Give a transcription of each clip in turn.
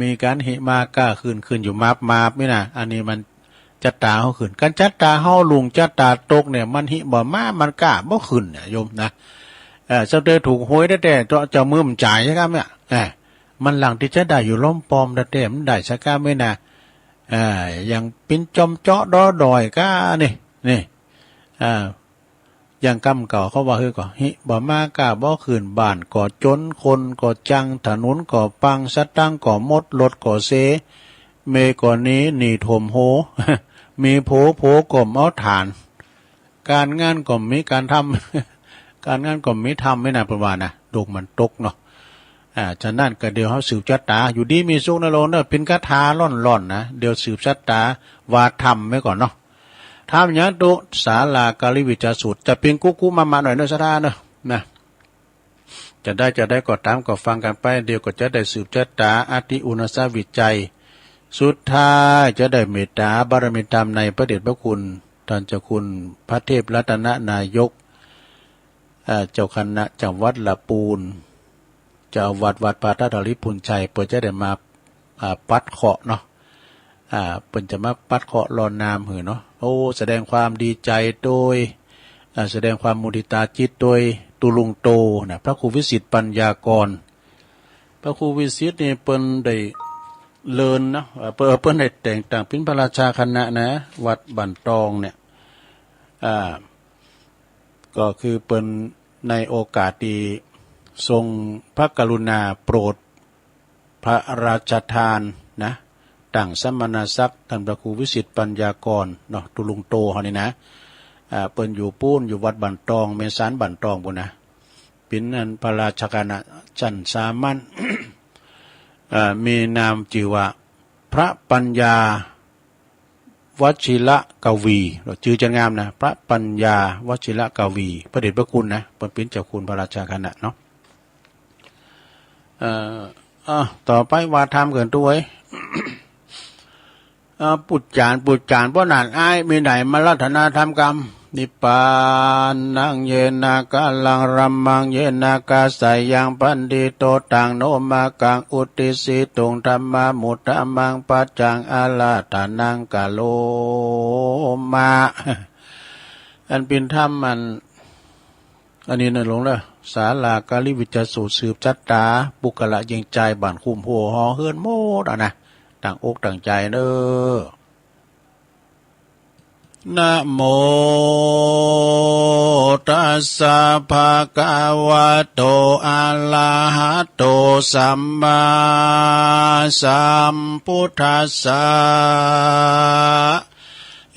มีการหิมาก้าขึ้นอยู่มาบนี่นะอันนี้มันจัตตาเฮาขึ้นการจัตตาเฮาลุงจัตตาตกเนี่ยมันหิบ่มามันก้าบ่ขึ้นเนี่ยโยมนะเจ้าเตอถูกหวยได้แต่เจ้ามือมันจ่ายใช่ครับเนี่ยมันหลังที่จะได้อยู่ล้มปอมได้แต่มันได้สักก้าไม่นะอย่างปิ้นจอมเจาะดอดอยก้านี่อย่างกำเก่าเขาว่าคือก่อหิบ่มากล้าบ่ขึ้นบ้านก่อจนคนก่อจังถนนก่อปังสตังก่อมดรถก่อเสเมก่อนนี้หนีถมโห มีโผก่อมเอาฐาน การงานก็มีการทำ การงานก็มีทำไม่น่าประมาณนะดกมันตกเนาะฉะนั้นก็เดี๋ยวเขาสืบชะตาอยู่ดีมีสุขนะโลนเนอะเป็นคาถาล่อนนะเดี๋ยวสืบชะตาวาทำไว้ก่อนเนาะทำอย่างตุศาลากาลิวิจารสูตรจะเป็นกุ๊มาหน่อยเนอะชะตาเนอะนะจะได้ก็ตามก็ฟังกันไปเดี๋ยวก็จะได้สืบชะตาอธิอุณสาวิจัยสุดท้ายจะได้เมตตาบารมีธรรมในพระเดชพระคุณท่านเจ้าคุณพระเทพรัตนนายกเจ้าคณะจังหวัดละปูนเจ้าวัดปาตาลิพุนชัยเปิดจะได้มาปัดเคาะเนาะเปิดจะมาปัดเคาะรอนนามหือเนาะโอ้แสดงความดีใจโดยแสดงความมุทิตาจิตโดยตุลุงโตนะพระครูวิสิตปัญญากรพระครูวิสิตนี่เปิ้นได้เลินนะเปิ้นได้แต่งตั้งเป็นพระราชาคณะนะวัดบันตองเนี่ยก็คือเปิ้นในโอกาสที่ทรงพระกรุณาโปรดพระราชทานนะตั้งสมณศักดิ์ท่านพระครูวิสิตปัญญากรเนาะตุลุงโตเฮานี่นะเปิ้นอยู่ปูนอยู่วัดบันตองเมสานบันตองพุ่นนะเป็นอันพระราชคณะชั้นสามัญ มีนามชื่อว่าพระปัญญาวชิระกวีเราชื่อจะงามนะพระปัญญาวชิระกวีพระเดชพระคุณนะเป็นเจ้าคุณพระราชาคณะเนาะต่อไปว่าทำเกินตัวไว้ ปุจจานเพราะนานอ้ายมีไหนมารัตนาธรรมกรรมนิพพานังเยนากาลังรัมมังเยนากาสายยังพันดิโตตังโนมากังอุติสิตุงธรรมามุตตะมังปัจจังอาลาตานังกาโลมาอันเป็นธรรมอันนี้นั่นหลงเลยศาลากาลิวิจารสูตรสืบจัตตาบุคละยิงใจบ้านคุ้มโหหอเฮือนโมดนะต่างอกต่างใจเด้อนะโมตัสสะภะคะวะโตอะระหะโตสัมมาสัมพุทธัสสะ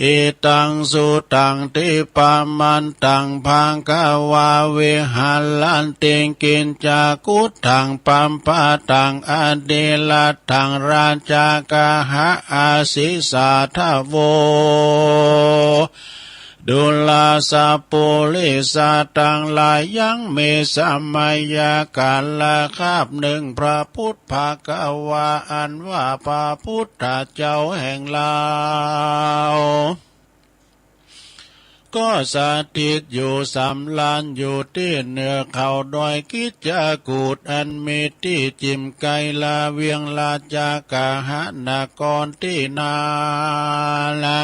อิตังสุตังติปะมันตังภังคะวาเวหัลลันติงกินจากุตังปัมปะตังอเดลัตถังราจากะหะอาสิสาทะโวดุลาสะปุริสาตังลายังเมสัมมายากาลาคาบหนึ่งพระพุทธภควาอันว่าพระพุทธเจ้าแห่งลาวก็สถิตอยู่สำลานอยู่ที่เหนือเขาดอยกิจกูดอันมีที่จิมไกลาเวียงลาจากาหนากรที่นาละ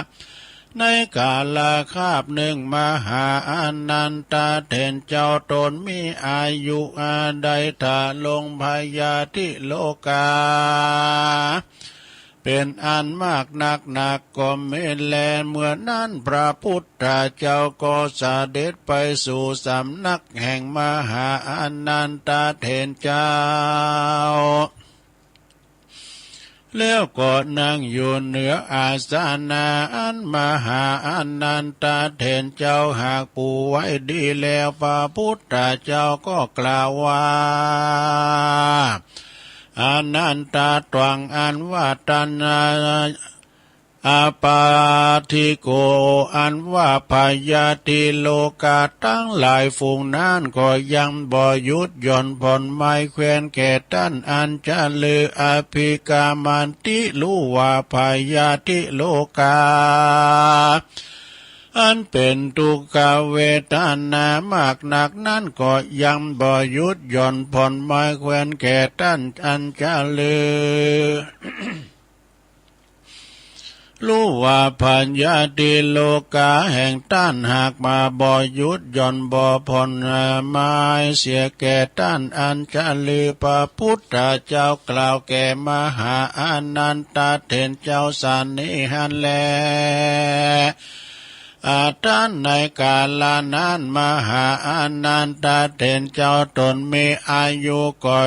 ในกาลาคาบหนึ่งมหาอนันตาเถนเจ้าตนมีอายุอาใดถาลงพยาธิโลกาเป็นอันมากนักก็ไม่แลเมื่อนั้นพระพุทธเจ้าก็เสด็จไปสู่สำนักแห่งมหาอนันตาเถนเจ้าแล้วก็นั่งอยู่เหนืออาสนะอันมหาอนันตาเถนเจ้าหากปูไว้ดีแล้วพระพุทธเจ้าก็กล่าวว่าอนันตาตวังอันว่าตัณหาอาปาทิโกอันว่าพยาธิโลกาทั้งหลายฝูงนั้นก็ยังบ่หยุดหย่อนผ่อนไม้แควนแก่ท่านอันจะลืออภิกามันติรู้ว่าพยาธิโลกา อันเป็นทุกขเวทนามากหนักนั้นก็ยังบ่หยุดหย่อนผ่อนไม้แควนแก่ท่านอันจะลือ รู้ว่าพัญญาติโลกาแห่งต้านหากมาบ่หยุดหย่อนบ่ผ่อนไม้เสียแก่ต้านอันจะลือพระพุทธเจ้ากล่าวแก่มหาอนันตเถรเจ้าสันนิหันแลท่านในกาลนั้นมหาอนันตเถรเจ้าตนมีอายุก็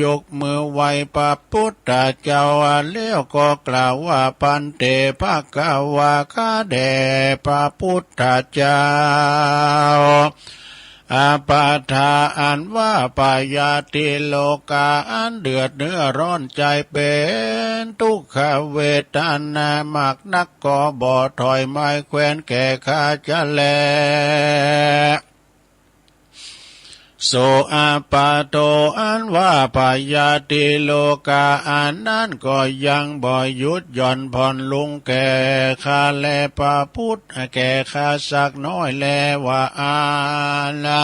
ยกมือไหวพระพุทธเจ้าแล้วก็กล่าวว่าปันเตภะคะวะข้าแด่พระพุทธเจ้าอาปาทาอันว่าปายาติโลกาอันเดือดเนื้อร้อนใจเป็นทุกขเวทนามากนักก็บ่ถอยไม้แควนแก่ข้าจะแลโสอาปาโตอันว่าปายาติโลกาอันนั้นก็ยังบ่หยุดหย่อนผ่อนลุงแก่ข้าแลพระพุทธแก่ข้าสักน้อยแลว่าอาละ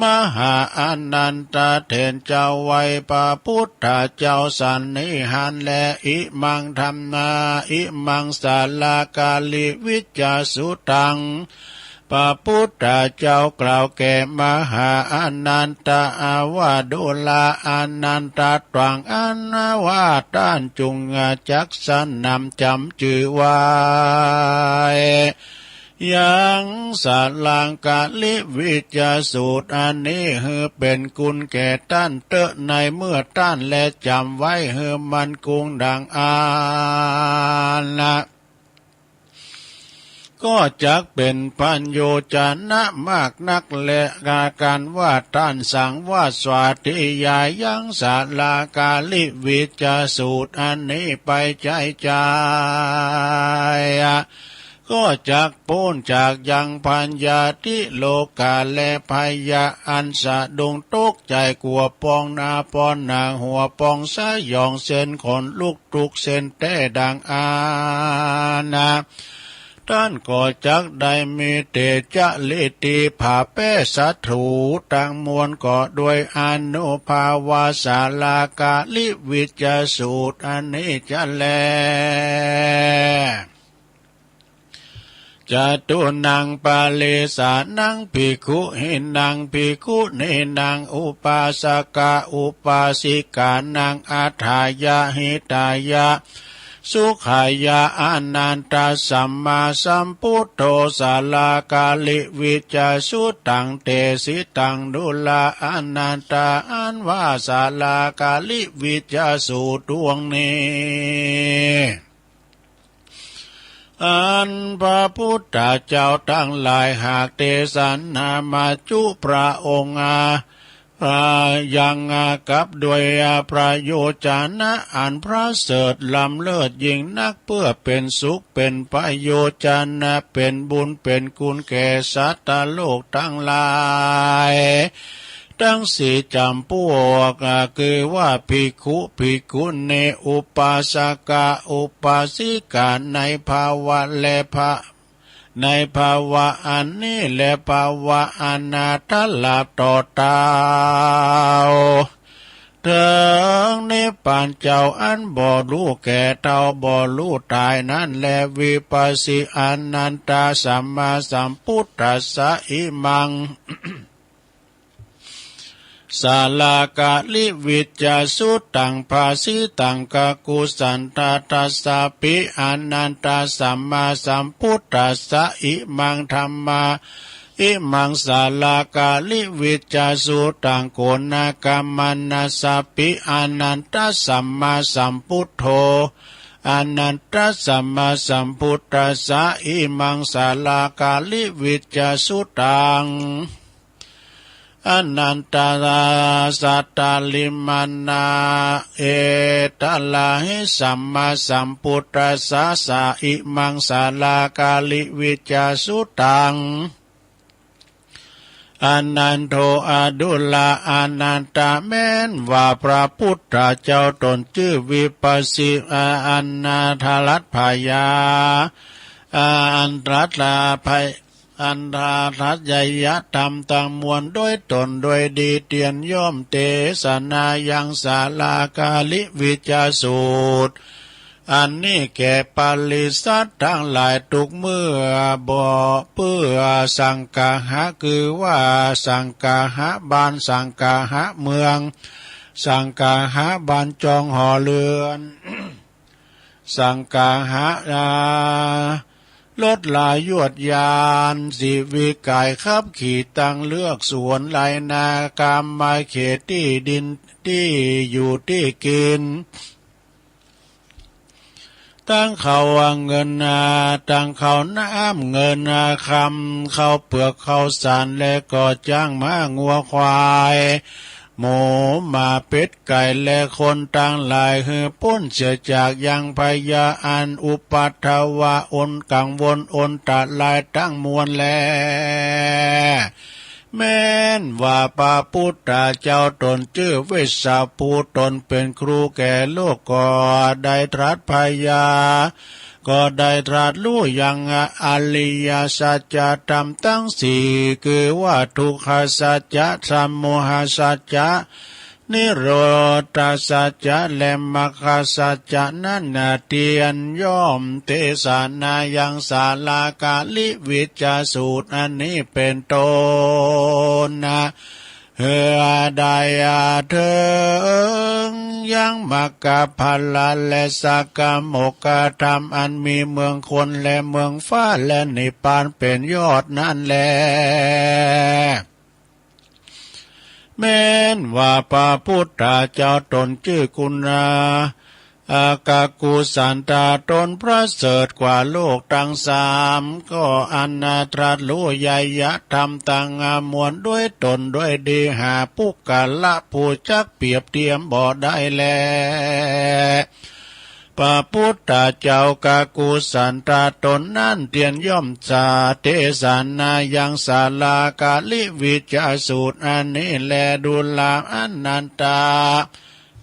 มหาอนันตเถรเจ้าไว้พระพุทธเจ้าสันนิหันแลอิมังธรรมนาอิมังสาลากาลิวิจจสุตังพระพุทธเจ้ากล่าวแก่มหาอนันตอาวาดุลาอนันตตรังอันว่าต้านจุงจักสันนำจำจือไว้ยังสาลังกาลิวิจสูตรอันนี้ฮือเป็นกุลแก่ท่านเตอะในเมื่อท่านและจำไว้ฮือมันกุงดังอาละก็จักเป็นพันโยจนะมากนักและการว่าท่านสั่งว่าสวัสดิยายังสาลากาลิวิจสูตรอันนี้ไปใจใจก็จักพ้นจากยังพัญญาติโลกาและพยาอันสะดุงตกใจกลัวปองนาปอนนาหัวปองสะยองเส้นขนลุกตุกเส้นแต่ดังอานาท่านก็จักได้มีเตจะลิติภาเปสัตถูตั้งมวลก็ด้วยอนุภาวาสาลากาลิวิจสูตรอันนี้จะแลจตุนังปาเลสานังภิกขุหินังภิกขุเนนังอุปาสกาอุปาสิกานังอัฏฐายะหิตายะสุขายะอนันตสัมมาสัมพุทโธสาลากาลิวิจสุตังเตสิตังดุลาอนันตาอันว่าสาลากาลิวิจสุดวงนี้อันพระพุทธเจ้าทั้งหลายหากเทศนามาจุพระองค์ยังกับด้วยประโยชนะอันพระเสริฐล้ำเลิศยิ่งนักเพื่อเป็นสุขเป็นประโยชนะเป็นบุญเป็นคุณแก่สัตว์โลกทั้งหลายทั้งสี่จำพวกคือว่าภิกขุภิกขุณีอุปาสกาอุปาสิกาในภาวะและในภาวะอันนี้และภาวะอนาถลาภต่อเต้าถึงนิพพานเจ้าอันบ่รู้แก่เต้าบ่รู้ตายนั้นและวิปัสสิอนันตสัมมาสัมพุทธัสสะอิมังสาลากาลิวิจสุตังภาสิตังกกุสันตตัสสะปิอนันตสัมมาสัมพุทธัสสะอิมังธัมมาอิมังสาลากาลิวิจสุตังโกนากามันนาสปิอนันตสัมมาสัมพุทโธอนันตสัมมาสัมพุทธัสสะอิมังสาลากาลิวิจสุตังอนันตาสัตตลิมานาเอตลาหิสัมมาสัมพุทธัสสะสะอิมังสาลากาลิวิจสุตังอนันโทอดุลาอนันตาแม้นว่าพระพุทธเจ้าตนชื่อวิปัสสิอนันทลัตพายา อันตรัสลาภัยอันทาทัศยยะธรรมตังมวลโดยตนโดยดีเตียนย่อมเตสนายังศาลากาลิวิจาสูตรอันนี้แก่ปาลิสัตทั้งหลายทุกเมื่อบ่เพื่อสังกาหะคือว่าสังกาหะบ้านสังกาหะเมืองสังกาหะบ้านจองหอเรือน สังกาหะลดลายยวดยานสิวิกายขับขี่ตังเลือกสวนไรนากามมาเขตที่ดินที่อยู่ที่กินตั้งเขาเงินตั้งเขาน้ำเงินคำเขาเปลือกเขาสารและก็จ้างม้างัวควายหมูหมาเป็ดไก่และคนต่างหลายฮือพ้นเสียจากยังพยาอันอุปัฏฐวะอนกังวลอนตัดลายตั้งมวลแลแม้นว่าพระพุทธเจ้าตนชื่อเวสสาภูตนเป็นครูแก่โลกก็ได้ตรัสพยาก็ได้ตรัสรู้ยังอริยสัจธรรมทั้งสี่คือว่าทุกขสัจจะสมุหสัจจะนิโรธสัจจะและมรรคสัจจะนั้นเตียนย่อมเทศนายังศาลากาลิวิจาสูตรอันนี้เป็นต้นได้เถิงยังมักกะพัลละและสักกะโมกขธรรมอันมีเมืองคนและเมืองฟ้าและนิพพานเป็นยอดนั่นแลแม้นว่าพระพุทธเจ้าตนชื่อกุณอากากุสันตาตนพระเสริฐกว่าโลกทั้งสามก็อันนาตรัสรู้ใหญ่ยะธรรมตังมวลด้วยตนด้วยดีหาผู้กาละผู้จักเปรียบเทียมบ่ได้แลพระพุทธเจ้ากากุสันตาตนนั้นเตียนย่อมสาเทศนายังศาลากาลิวิจาสูตรอันนี้แลดุลาอันนันตา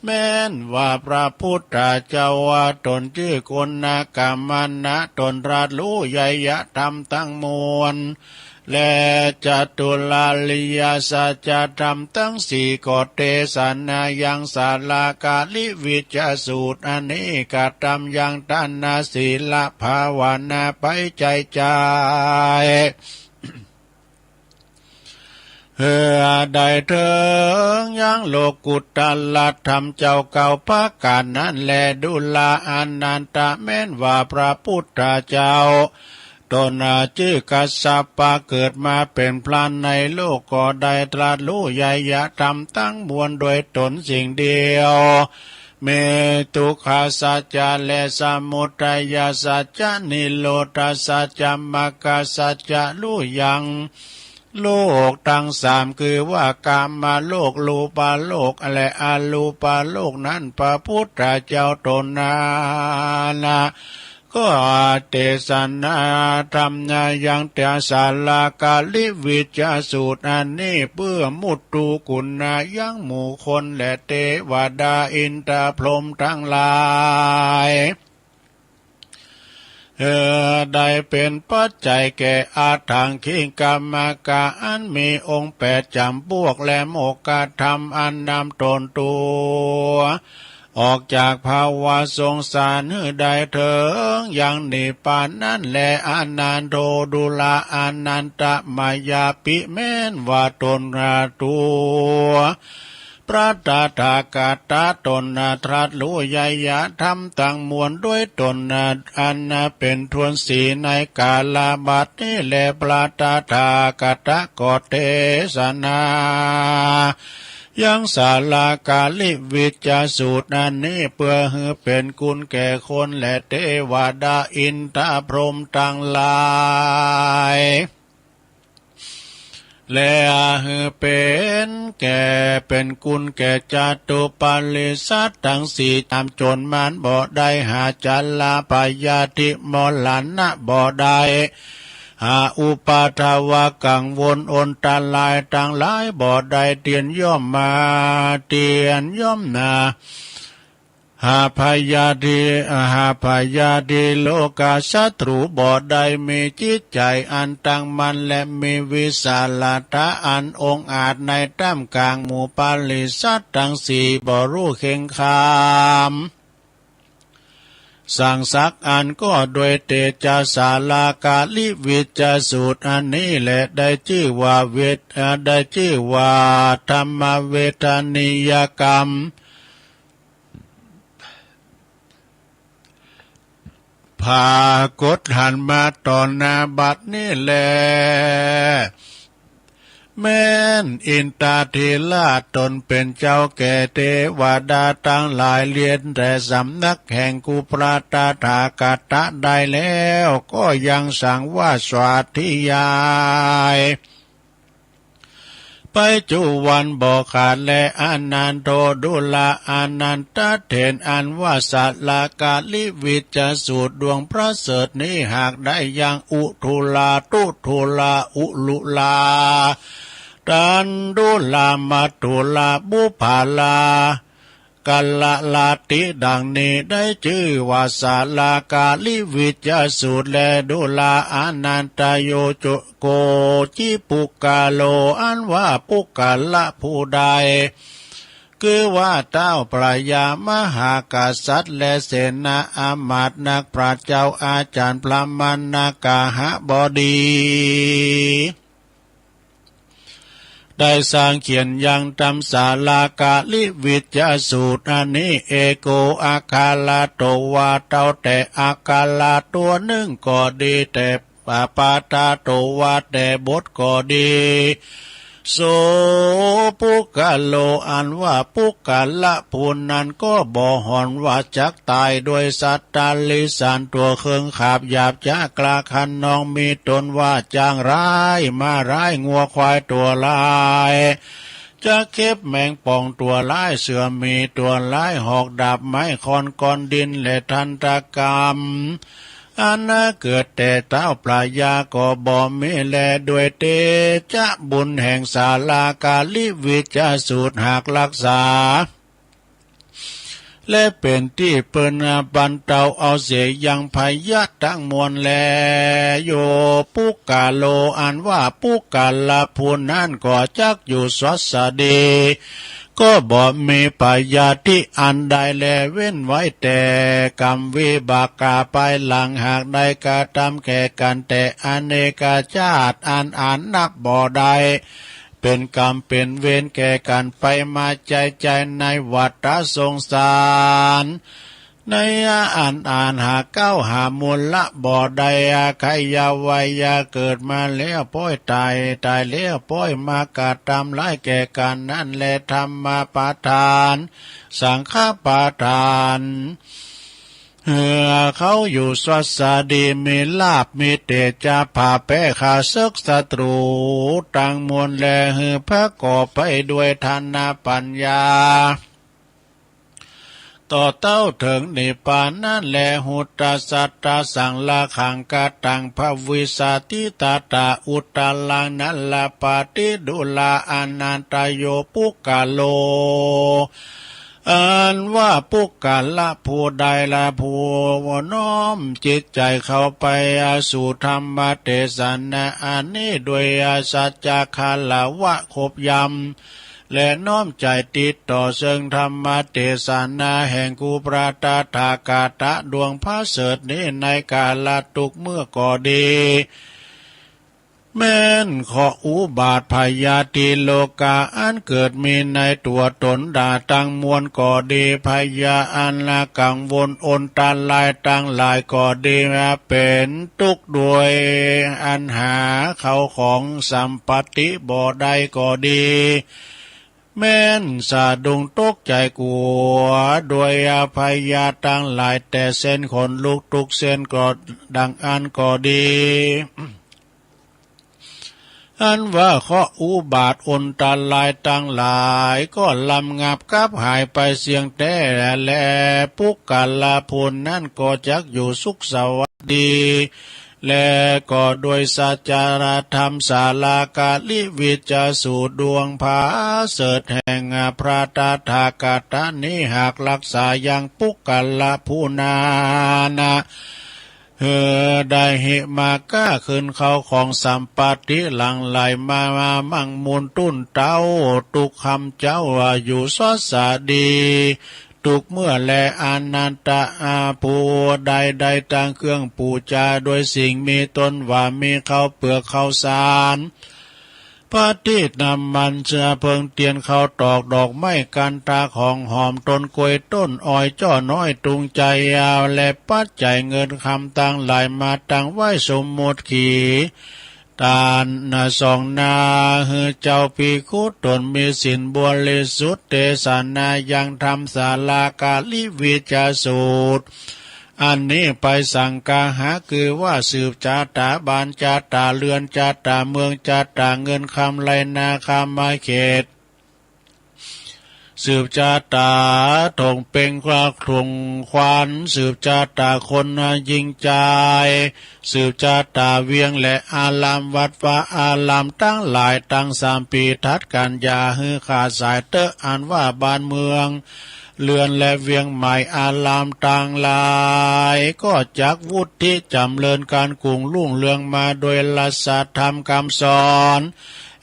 แม้นว่าพระพุทธเจ้าว่าตนชื่อคนนากามันนะตนรัสรู้ใหญ่ยะธรรมทั้งมวลและจัตุลาลิยสัจธรรมทั้งสี่ก็เทศนายังศาลากาลิวิจาสูตรอันนี้กทำยังทานาศีลภาวนาไปใจได้เถิงยังโลกุตตะธรรมเจ้าเก่าพระกาลนั้นแลดุลาอนันตะแม้นว่าพระพุทธเจ้าตนชื่อกัสสปะเกิดมาเป็นพระในโลกก็ได้ตรัสรู้ใหญ่ยะธรรมตั้งมวลโดยตนสิ่งเดียวเมตุขาสัจจะและสมุทัยสัจจะนิโรธสัจจะมรรคสัจจะรู้ยังโลกทั้งสามคือว่ากามมาโลกรูปาโลกและอรูปาโลกนั้นพระพุทธเจ้าตนนาก็เทศนาธรรมยังเตศาลากาลิวิจาสูตรอันนี้เพื่อมุตตุกุณายังหมู่คนและเทวดาอินทร์พรหมทั้งหลายได้เป็นปัจจัยแก่อาถังขิกามกะอันมีองค์แปดจำพวกและโมกขธรรมอันนำตนตัวออกจากภาวะสงสารได้เถิงอย่างนิพพานนั้นแลอนันโตดุลาอนันตมายาปิแม้นว่าตนตัวพระตถาคตตนตรัสรู้ใหญ่ยะธรรมตั้งมวลด้วยตนอันเป็นทวนสีในกาลบัดนี้แลพระตถาคตก็เทศนายังศาลากาลิวิจาสูตรอันนี้เพื่อให้เป็นกุลแก่คนและเทวดาอินทร์พรหมทั้งหลายและเป็นแก่เป็นกุลแก่จตุปัลลิสัตทั้งสี่ตามจนมันบ่ได้หาจัลลาปยาติมลันนะบ่ได้หาอุปาทวะกังวลอนตาลายต่างหลายบ่ได้เตียนย่อมมาเตียนย่อมนา หาพยาดีหาพยาดีโลกาศัตรูบ่ใดมีจิตใจอันตั้งมั่นและมีวิสาลตะอันองอาจในท่ามกลางหมู่ปาลิสัตทั้งสี่บ่รู้เข่งคามสั่งสักอันก็โดยเตจาสาลากาลิวิจสูตรอันนี้แหละได้ชื่อว่าได้ชื่อว่าธรรมเวทนิยกรรมพากดหันมาต่อหน้าบัดนี้แลแม่นอินตาทีลาตนเป็นเจ้าแก่เทวดาตั้งหลายเรียนแต่สำนักแห่งกุปราตถากตะได้แล้วก็ยังสั่งว่าสวัสดิยายไปจุวันบอกขาดและอนันโตดุลาอนันตเถนอันว่าสัตลากาลิวิจสูตรดวงพระเสริฐนี้หากได้ยังอุทุลาตุทุลาอุลุลาตันดุลามาตุลาบุภาลากัลละลาติดังนี้ได้ชื่อว่าสาลากาลิวิจสูตรและดุลาอนันตโยโจโกจิปุกาโลอันว่าปุกาละผู้ใดคือว่าเจ้าปรายามหากษัตริย์และเสนาอามาตย์นักปราชญ์เจ้าอาจารย์พระมณกาหบดีได้สร้างเขียนยังตำสาลากาลิวิจสูตรอันนี้เอโกอาคาลาโตวาเต้าแต่อาคาลาตัวหนึ่งก็ดีแต่ปาตาโตวาแต่บทก็ดีโสปุกะโลอันว่าปุกะละพูนนั้นก็บ่หอนว่าจักตายด้วยสัตตาลิสานตัวเครื่องขาบหยาบจากลาคันนองมีตนว่าจางร้ายมาร้ายงัวควายตัวลายจะเข็บแมงป่องตัวร้ายเสือมีตัวร้ายหอกดาบไม้คอนก้อนดินและทันตกรรมอันน่าเกิดแต่เต้าปลายาก็บ่มีแลด้วยเตจะบุญแห่งศาลากาลิวิจสูตรหากรักษาและเป็นที่เปิ้นบันเตาเอาเสียยังพยะทั้งมวลแลโยปุกาโลอันว่าปุกาละพูนนั่นก็จักอยู่สวัสดีก็บ่มีปายาที่อันใดแลเว้นไว้แต่กรรมวิบากกาไปหลังหากได้กระทำแก่กันแต่อเนกชาติอันนับบ่ได้เป็นกรรมเป็นเวรแก่กันไปมาใจในวัฏสงสารในอ่านหาเก้าหามูลละบ่ใดใครยาวัยยาเกิดมาแล้วป้อยตายแล้วป้อยมากาตามไล่แก่กันนั่นแลธรรมปาทานสังฆปาทานเขาอยู่สวัสดีมีลาบมีเตจาผ่าแป้ขาศึกศัตรูตั้งมวลแลพระก่อไปด้วยทานาปัญญาต่อเต้าถึงนิพพานนั่นแลหุตตสัตตาสังลาขังกาตังภวิสาติตาตาอุตตาลังนัลลาปาติดุลาอนันตโยปุกาโลอันว่าปุกาละผู้ใดละผู้น้อมจิตใจเข้าไปสู่ธรรมเทศนาอันนี้ด้วยสัจจคาลาวะคบยำและน้อมใจติดต่อซึ่งธรรมเทศนาแห่งกุปราตถากตะดวงพระเสริฐนี้ในกาลตุกเมื่อก่อดีแม้นขออุบาทพยาธิโลกาอันเกิดมีในตัวตนด่าตั้งมวลก่อดีพยาอันละกังวลอนตาลายตั้งหลายก่อดีมาเป็นทุกข์ด้วยอันหาเขาของสัมปติบ่ได้ก่อดีแม้นสะดุ้งตกใจกลัวด้วยอภัยยาตั้งหลายแต่เส้นขนลุกทุกเส้นก็ดังอันก่อดีอันว่าข้ออุบาทอนตาลายตั้งหลายก็ลำงับกับหายไปเสียงแต่แลปุกกาลาพูนนั่นก็จักอยู่สุขสวัสดี และก็โดยสัจจารธรรมศาลากาลิวิจสูตรดวงผาเสดแห่งพระตถาคตนี้หากรักษาอย่างปุกกัลละผู้นานะได้เหมาก้าขึ้นเขาของสัมปติหลังไหลมามั่งมูลตุ้นเต้าตุกคำเจ้าอยู่สอสาดีทุกเมื่อแลอานันตะภูใดต่างเครื่องปูจาโดยสิ่งมีตนว่ามีเขาเปลือกเขาสารพระทิตนำมันเชื้อเพิงเตียนเขาตอกดอกไม้กันตาของหอมต้นกล้วยต้นอ้อยจ้อน้อยตุงใจยาวและปัจจัยเงินคำตั้งหลายมาตั้งไว้สมมติขีตานสองนาเจ้าปีคุตนมีสินบริสุทธิ์เตสนายังทำศาลากาลิวิจสูตรอันนี้ไปสั่งกาหาคือว่าสืบจาตาบานจาตาเรือนจาตาเมืองจาตาเงินคำไรนาคามาเขตสืบจาตาถงเป็นกระครุงควานสืบจาตาคนยิงใจสืบจาตาเวียงและอารามวัดว่าอารามตั้งหลายตั้งสามปีทัดกันยาฮือขาดสายเตอะอันว่าบ้านเมืองเลือนและเวียงใหม่อารามต่างหลายก็จักวุฒิจำเริญการกรุงรุ่งเรืองมาโดยลัสธรรมคำสอน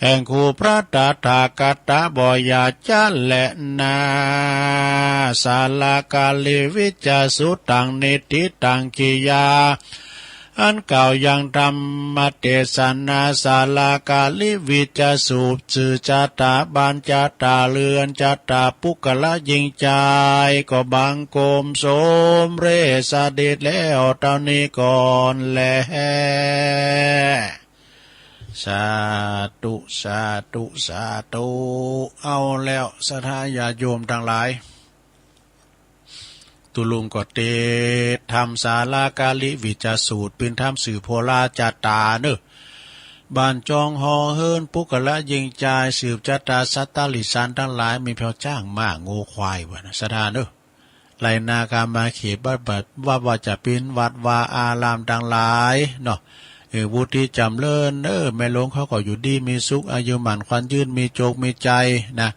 แห่งครูพระตถาคตบอยาจันและนาศาลากาลิวิจสุตังนิติตังกิยาอันเก่ายังธรรมเทศนาศาลากาลิวิจสูบสื่อจาตาบานจาตาเรือนจาตาปุกละยิงใจก็บังโกมโสมเรสเดชแล้วตอนนี้ก่อนแลสาธุสาธุสาธุเอาแล้วศรัทธาญาโยมทั้งหลายตุลุงก็เตทำศาลากาลิวิจสูตรเป็นธรรมสื่อโพลาจาตาเนอะบ้านจองหอเฮิรนปุกละยิงใจสืบจาตาสัตตลิสานทั้งหลายมีเพียวจ้างมากงูควายวะนะศรัทธาเนอะไหลนาคามาเขตบัดว่าจะเป็นวัดวาอารามทั้งหลายเนาะวุฒิจำเลินแม่หลวงเขาก็อยู่ดีมีสุขอายุหมันควันยืนมีโจกมีใจนะ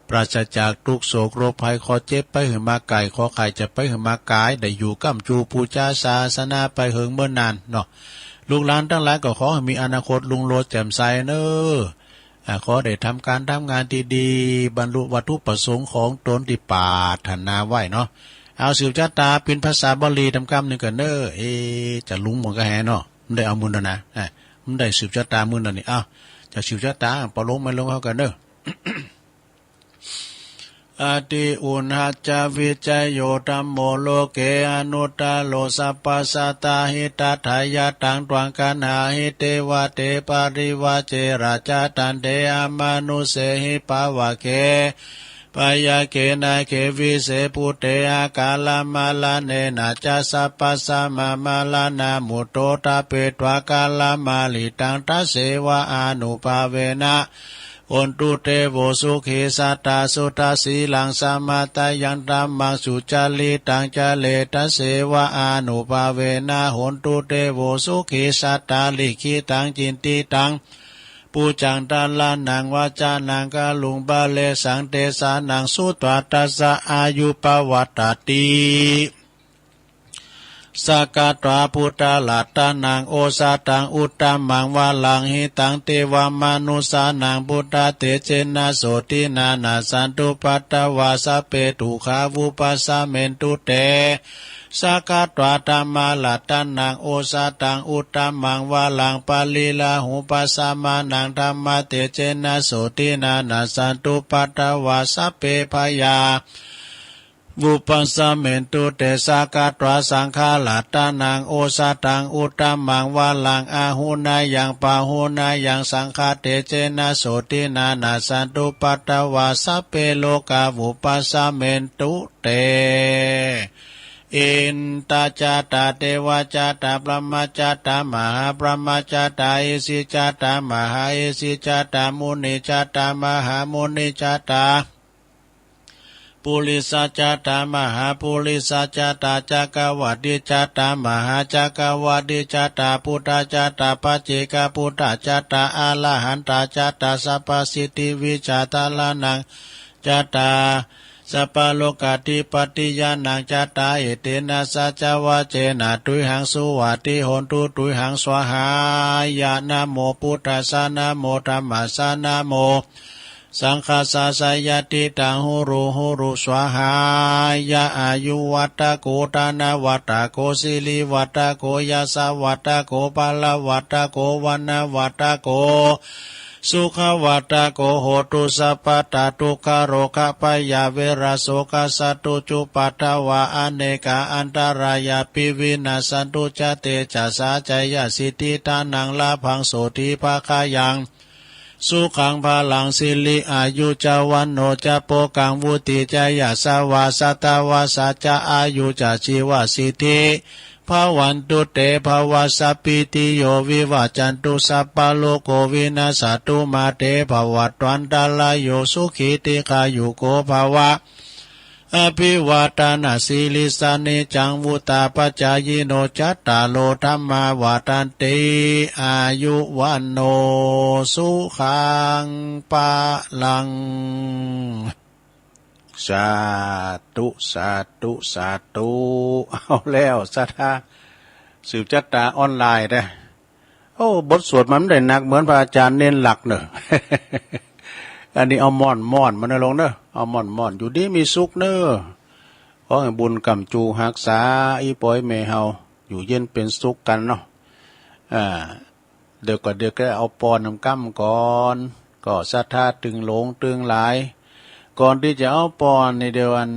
ปราศจากทุกโศกโรคภัยขอเจ็บไปหือมาไก่ขอไข่จะไปหือมากายได้อยู่ก้ำจูปูจาศาสนาไปเหิงเมื่อนานเนาะลูกหลานทั้งหลายก็ขอให้มีอนาคตลุงโลดแจ่มใสขอได้ทำการทำงานที่ดีบรรลุวัตถุประสงค์ของตนที่ปรารถนาไว้เนาะเอาสืบชาตาเป็นภาษาบาลีทำกรรมหนึ่งกันจะลุงหมดก็แห่เนาะมันได้เอามุนนะมันได้สืบชะตามุนนี่อ้าวจะสืบชะตาปลงไม่ลงเขากันเด้อ อติอุณหจาวิจัยโยธัมโมโลเกอนุตตาโลสัพพสัตตาหิตัทายาตังตวังกันหาหิเตวะเตปาริวะเจราจาตันเตอมานุเสหิปาวะเกปายาเกนะเกวิเสปุเตอากาลมาลาเนนะจัสสะปัสสะมามาลานามุตโตตาเปตวากาลมาลิตังทัสเสวะอานุภาเวนะอนตุเตโวสุขีสัตตาสุตาสีลังสัมมาตายังธัมมังสุจาริตังจาเลทัสเสวะอานุภาเวนะหนตุเตโวสุขีสัตตาลิขิตังจินติตังปูจังตาลานังวาจานังกาลุงบาเลสังเตสานังสุตวาตัสสะอายุปวัตติสากาตวาพุทธาลาตานังโอสาตังอุตตมังวาลังหิตังเทวามานุสานังพุทธาเตเจนะโสตินานาสันตุปัตตวาสเปตุขาวุปัสสะเมนตุเตสากาตวาธรรมาลาตานังโอสาตังอุตตมังวาลังปาลีลาหุปัสสะมานังธรรมเตเจนะโสตินานาสันตุปัตตวาสเปพยาวุปัสสะเมนตุเตสากาตวาสังฆาลาตานังโอสาตังอุตตมังวาลังอาหุนายังปาหุนายังสังฆาเตเจนะโสตินานาสันตุปัตตวาสเปโลกาวุปัสสะเมนตุเตอินตาจาตาเทวจาตาปรมาจาตามหาปรมาจาตาอิสิจาตามหาอิสิจาตามุนิจาตามหามุนิจาตา ปุริสจตามหาปุริสจตาจักวัฏฏิจตามหาจักวัฏฏิจตาพุทธจตาปัจเจกพุทธจตาอรหันตจตาสัพพสิทธิวิจตาลานังจตาสัพพโลกาธิปติยานังจตาเอเตนะสัจวะเจนะตุยหังสุวัติโหนตุตุยหังสวหายะนะโมพุทธัสสะนะโมธัมมัสสะนะโมสังฆาสสะยติตังหุรุสวหายะอายุวัตโกตานาวัตโกสิลิวัตโกยาสวัตโกปาลวัตโกวันนาวัตโกสุขวัตโกโหตุสัพพตาทุกขโรคะปยาเวรโสกสัตตุจุปัตถวะอเนกาอันตรายาปิวินาสันตุจเตจัสสาจยสิทธิทานังลาภังโสติภาคายังสุขังพลังสิริอายุจาวันโนจะโปกังวุติจายาสวาสตาวาสัจจะอายุจาชีวสิทธิภาวันตุเตภาวะสัพพิติโยวิวัจจันตุสัพพะโลกโควินาสตุมาเตภวัตวันตาลายโยสุขิติกายุโกภาวะอภิวาทนาสีลิสานิจังวุตาปัจจายโนจัตตาโลธรรมาวาตันติอายุวันโนสุขังปะลังสาธุสาธุสาธุเอาแล้วสัทธาสืบจัตตาออนไลน์ได้โอ้บทสวดมันไม่ได้หนักเหมือนพระอาจารย์เน้นหลักเนอะ อันนี้เอาม่อนมันลงเนอะเอาม่อนอยู่ดีมีสุขเนอะขอให้บุญกำจูหักษาอีปอยเมเฮาอยู่เย็นเป็นสุขกันเนาะเดี๋ยวก็เอาปอนน้ำกั้มก่อนก็สัทธาตึงหลงตึงหลายก่อนที่จะเอาปอนในเดือน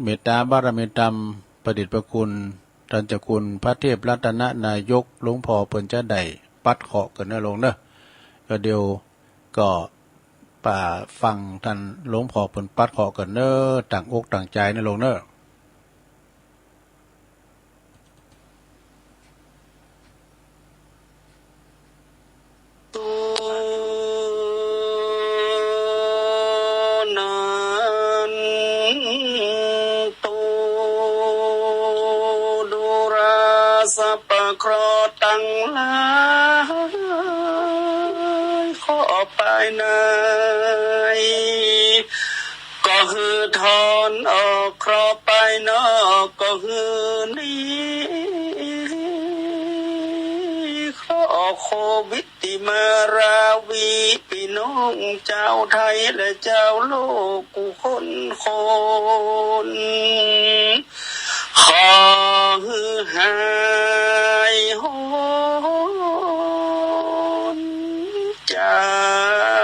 เมตตาบารมีธรรมประดิษฐ์ประคุณท่านเจ้าคุณพระเทพรัตนนายกหลวงพ่อเปิ้นจะได้ปัดเคาะกันนะลงเนอะก็เดี๋ยวก็ป่าฟังท่านหลวงพ่อเปิ้นปัดเคาะกันเนอะต่างอกต่างใจนะลงเนอะสัพพะเคราะห์ตั้งหลายขอไปไหนก็คือถอนออกเคราะห์ไปนอกก็คือนี้เคราะห์โควิดที่มาราวีพี่น้องเจ้าไทยและเจ้าโลกกูคนขอหายโหนจา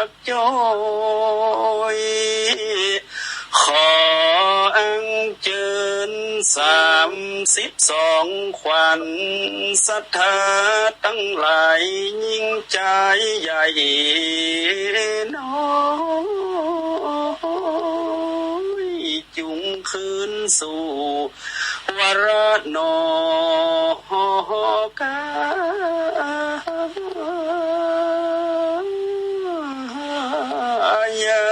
กจอยขออังเจิญ32ขวัญศรัทธาตั้งหลายยิ่งใจใหญ่น้อยจุงคืนสู่วรโนกายา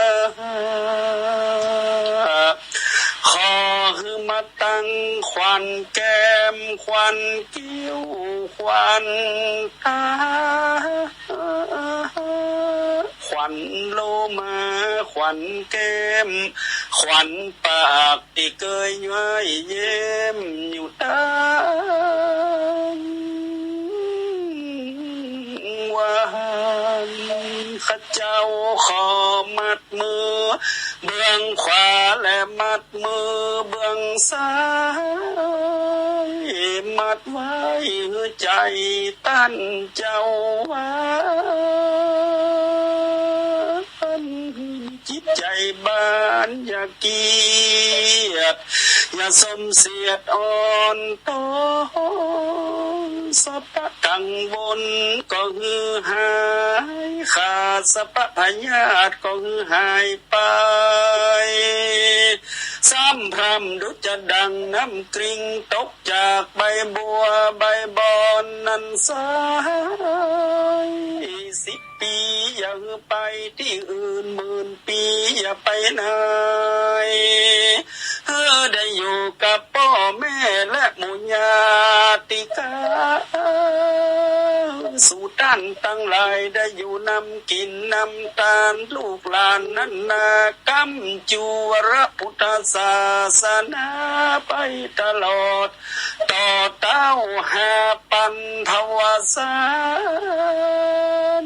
ขอให้มาตั้งขวัญแก้มขวัญคิ้วขวัญตาขวัญโลมาขวัญแก้มขวัญปากที่เคยย้อยเย้มอยู่ตามวันข้าเจ้าขอมัดมือเบื้องขวาและมัดมือเบื้องซ้ายมัดไว้ใจตั้นเจ้าไว้จิตใจบ้านอย่าเกียดอย่าสมเสียดอ่อนตนสัพพะกังวลก็ฮือหายขาดสัพพะพยาธิก็ฮือหายไป ซ้ำพรำดุจจะดังน้ำกริ่งตกจากใบบัวใบบอนนั้นสาย10 ปีอย่าไปที่อื่น10,000 ปีอย่าไปไหนได้อยู่กับพ่อแม่และหมู่ญาติกาสู่ด้านตั้งหลายได้อยู่นำกินนำตาลลูกหลานนั้นนากำจูวรพุทธศาสนาไปตลอดต่อเต้าหาปันภวสา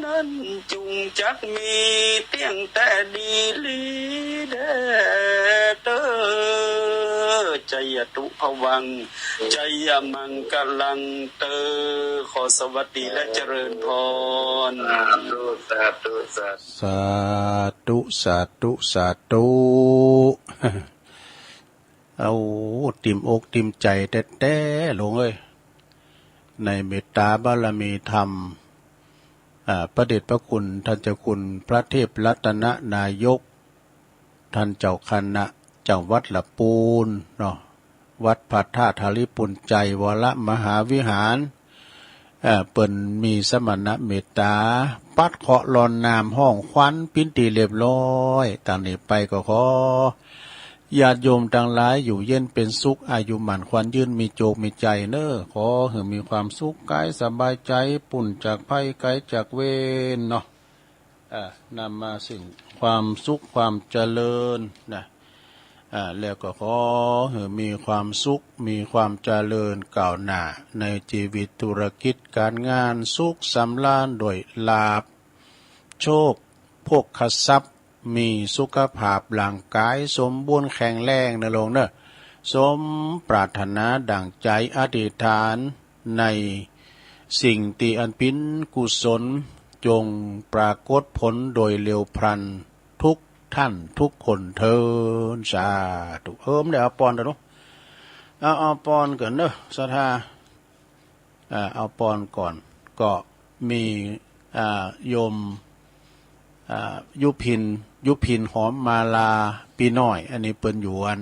นั้นจุงจักมีเตียงแต่ดีลีเดเตอใจยตุภวังใจยมังกลังเตอขอสวัสดีและเจริญพรสาธุสาธุ สาธุสาธุสาธุเอาติ่มอกติ่มใจแท้ๆหลวงเอ้ยในเมตตาบารมีธรรมพระเดชพระคุณท่านเจ้าคุณพระเทพรัตนนายกท่านเจ้าคณะจังหวัดละปูนเนาะวัดพระธาตุธาริปุญใจวรมหาวิหารเปิ่นมีสมณะเมตตาปัดเคาะลอนนามห้องควันปิ้นตีเรียบร้อยต่างนี้ไปก็ขอญาติโยมทั้งหลายอยู่เย็นเป็นสุขอายุหมันควันยืนมีโจกมีใจเน้อขอให้มีความสุขกายสบายใจปุ่นจากภัยไกลจากเวรเนาะนำมาซึ่งความสุขความเจริญนะแล้วก็ขอให้มีความสุขมีความเจริญก้าวหน้าในชีวิตธุรกิจการงานสุขสำราญโดยลาภโชคโภคทรัพย์มีสุขภาพร่างกายสมบูรณ์แข็งแรงนะลงเนอะสมปรารถนาดังใจอธิษฐานในสิ่งที่อันเป็นกุศลจงปรากฏผลโดยเร็วพลันทุกท่านทุกคนเทินสาธุได้เอาปอนเนาะเอาปอนก่อนเนอะศรัทธาเอาปอนก่อนก็มีโยมยุพินหอมมาลาปีน้อยอันนี้เปิ้นอยู่อัน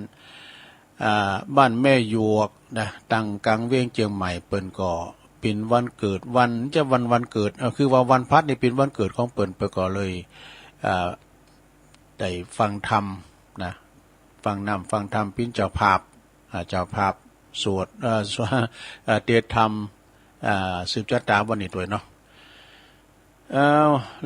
บ้านแม่หยวกนะตั้งกลางเวียงเชียงใหม่เปิ้นก็เป็นวันเกิดวันเกิดคือว่าวันพัดนี่เป็นวันเกิดของเปิ้นไปก็เลยได้ฟังธรรมนะฟังธรรมเป็นเจ้าภาพสวดเทศธรรมสืบชะตาวันนี้ตัวเนาะ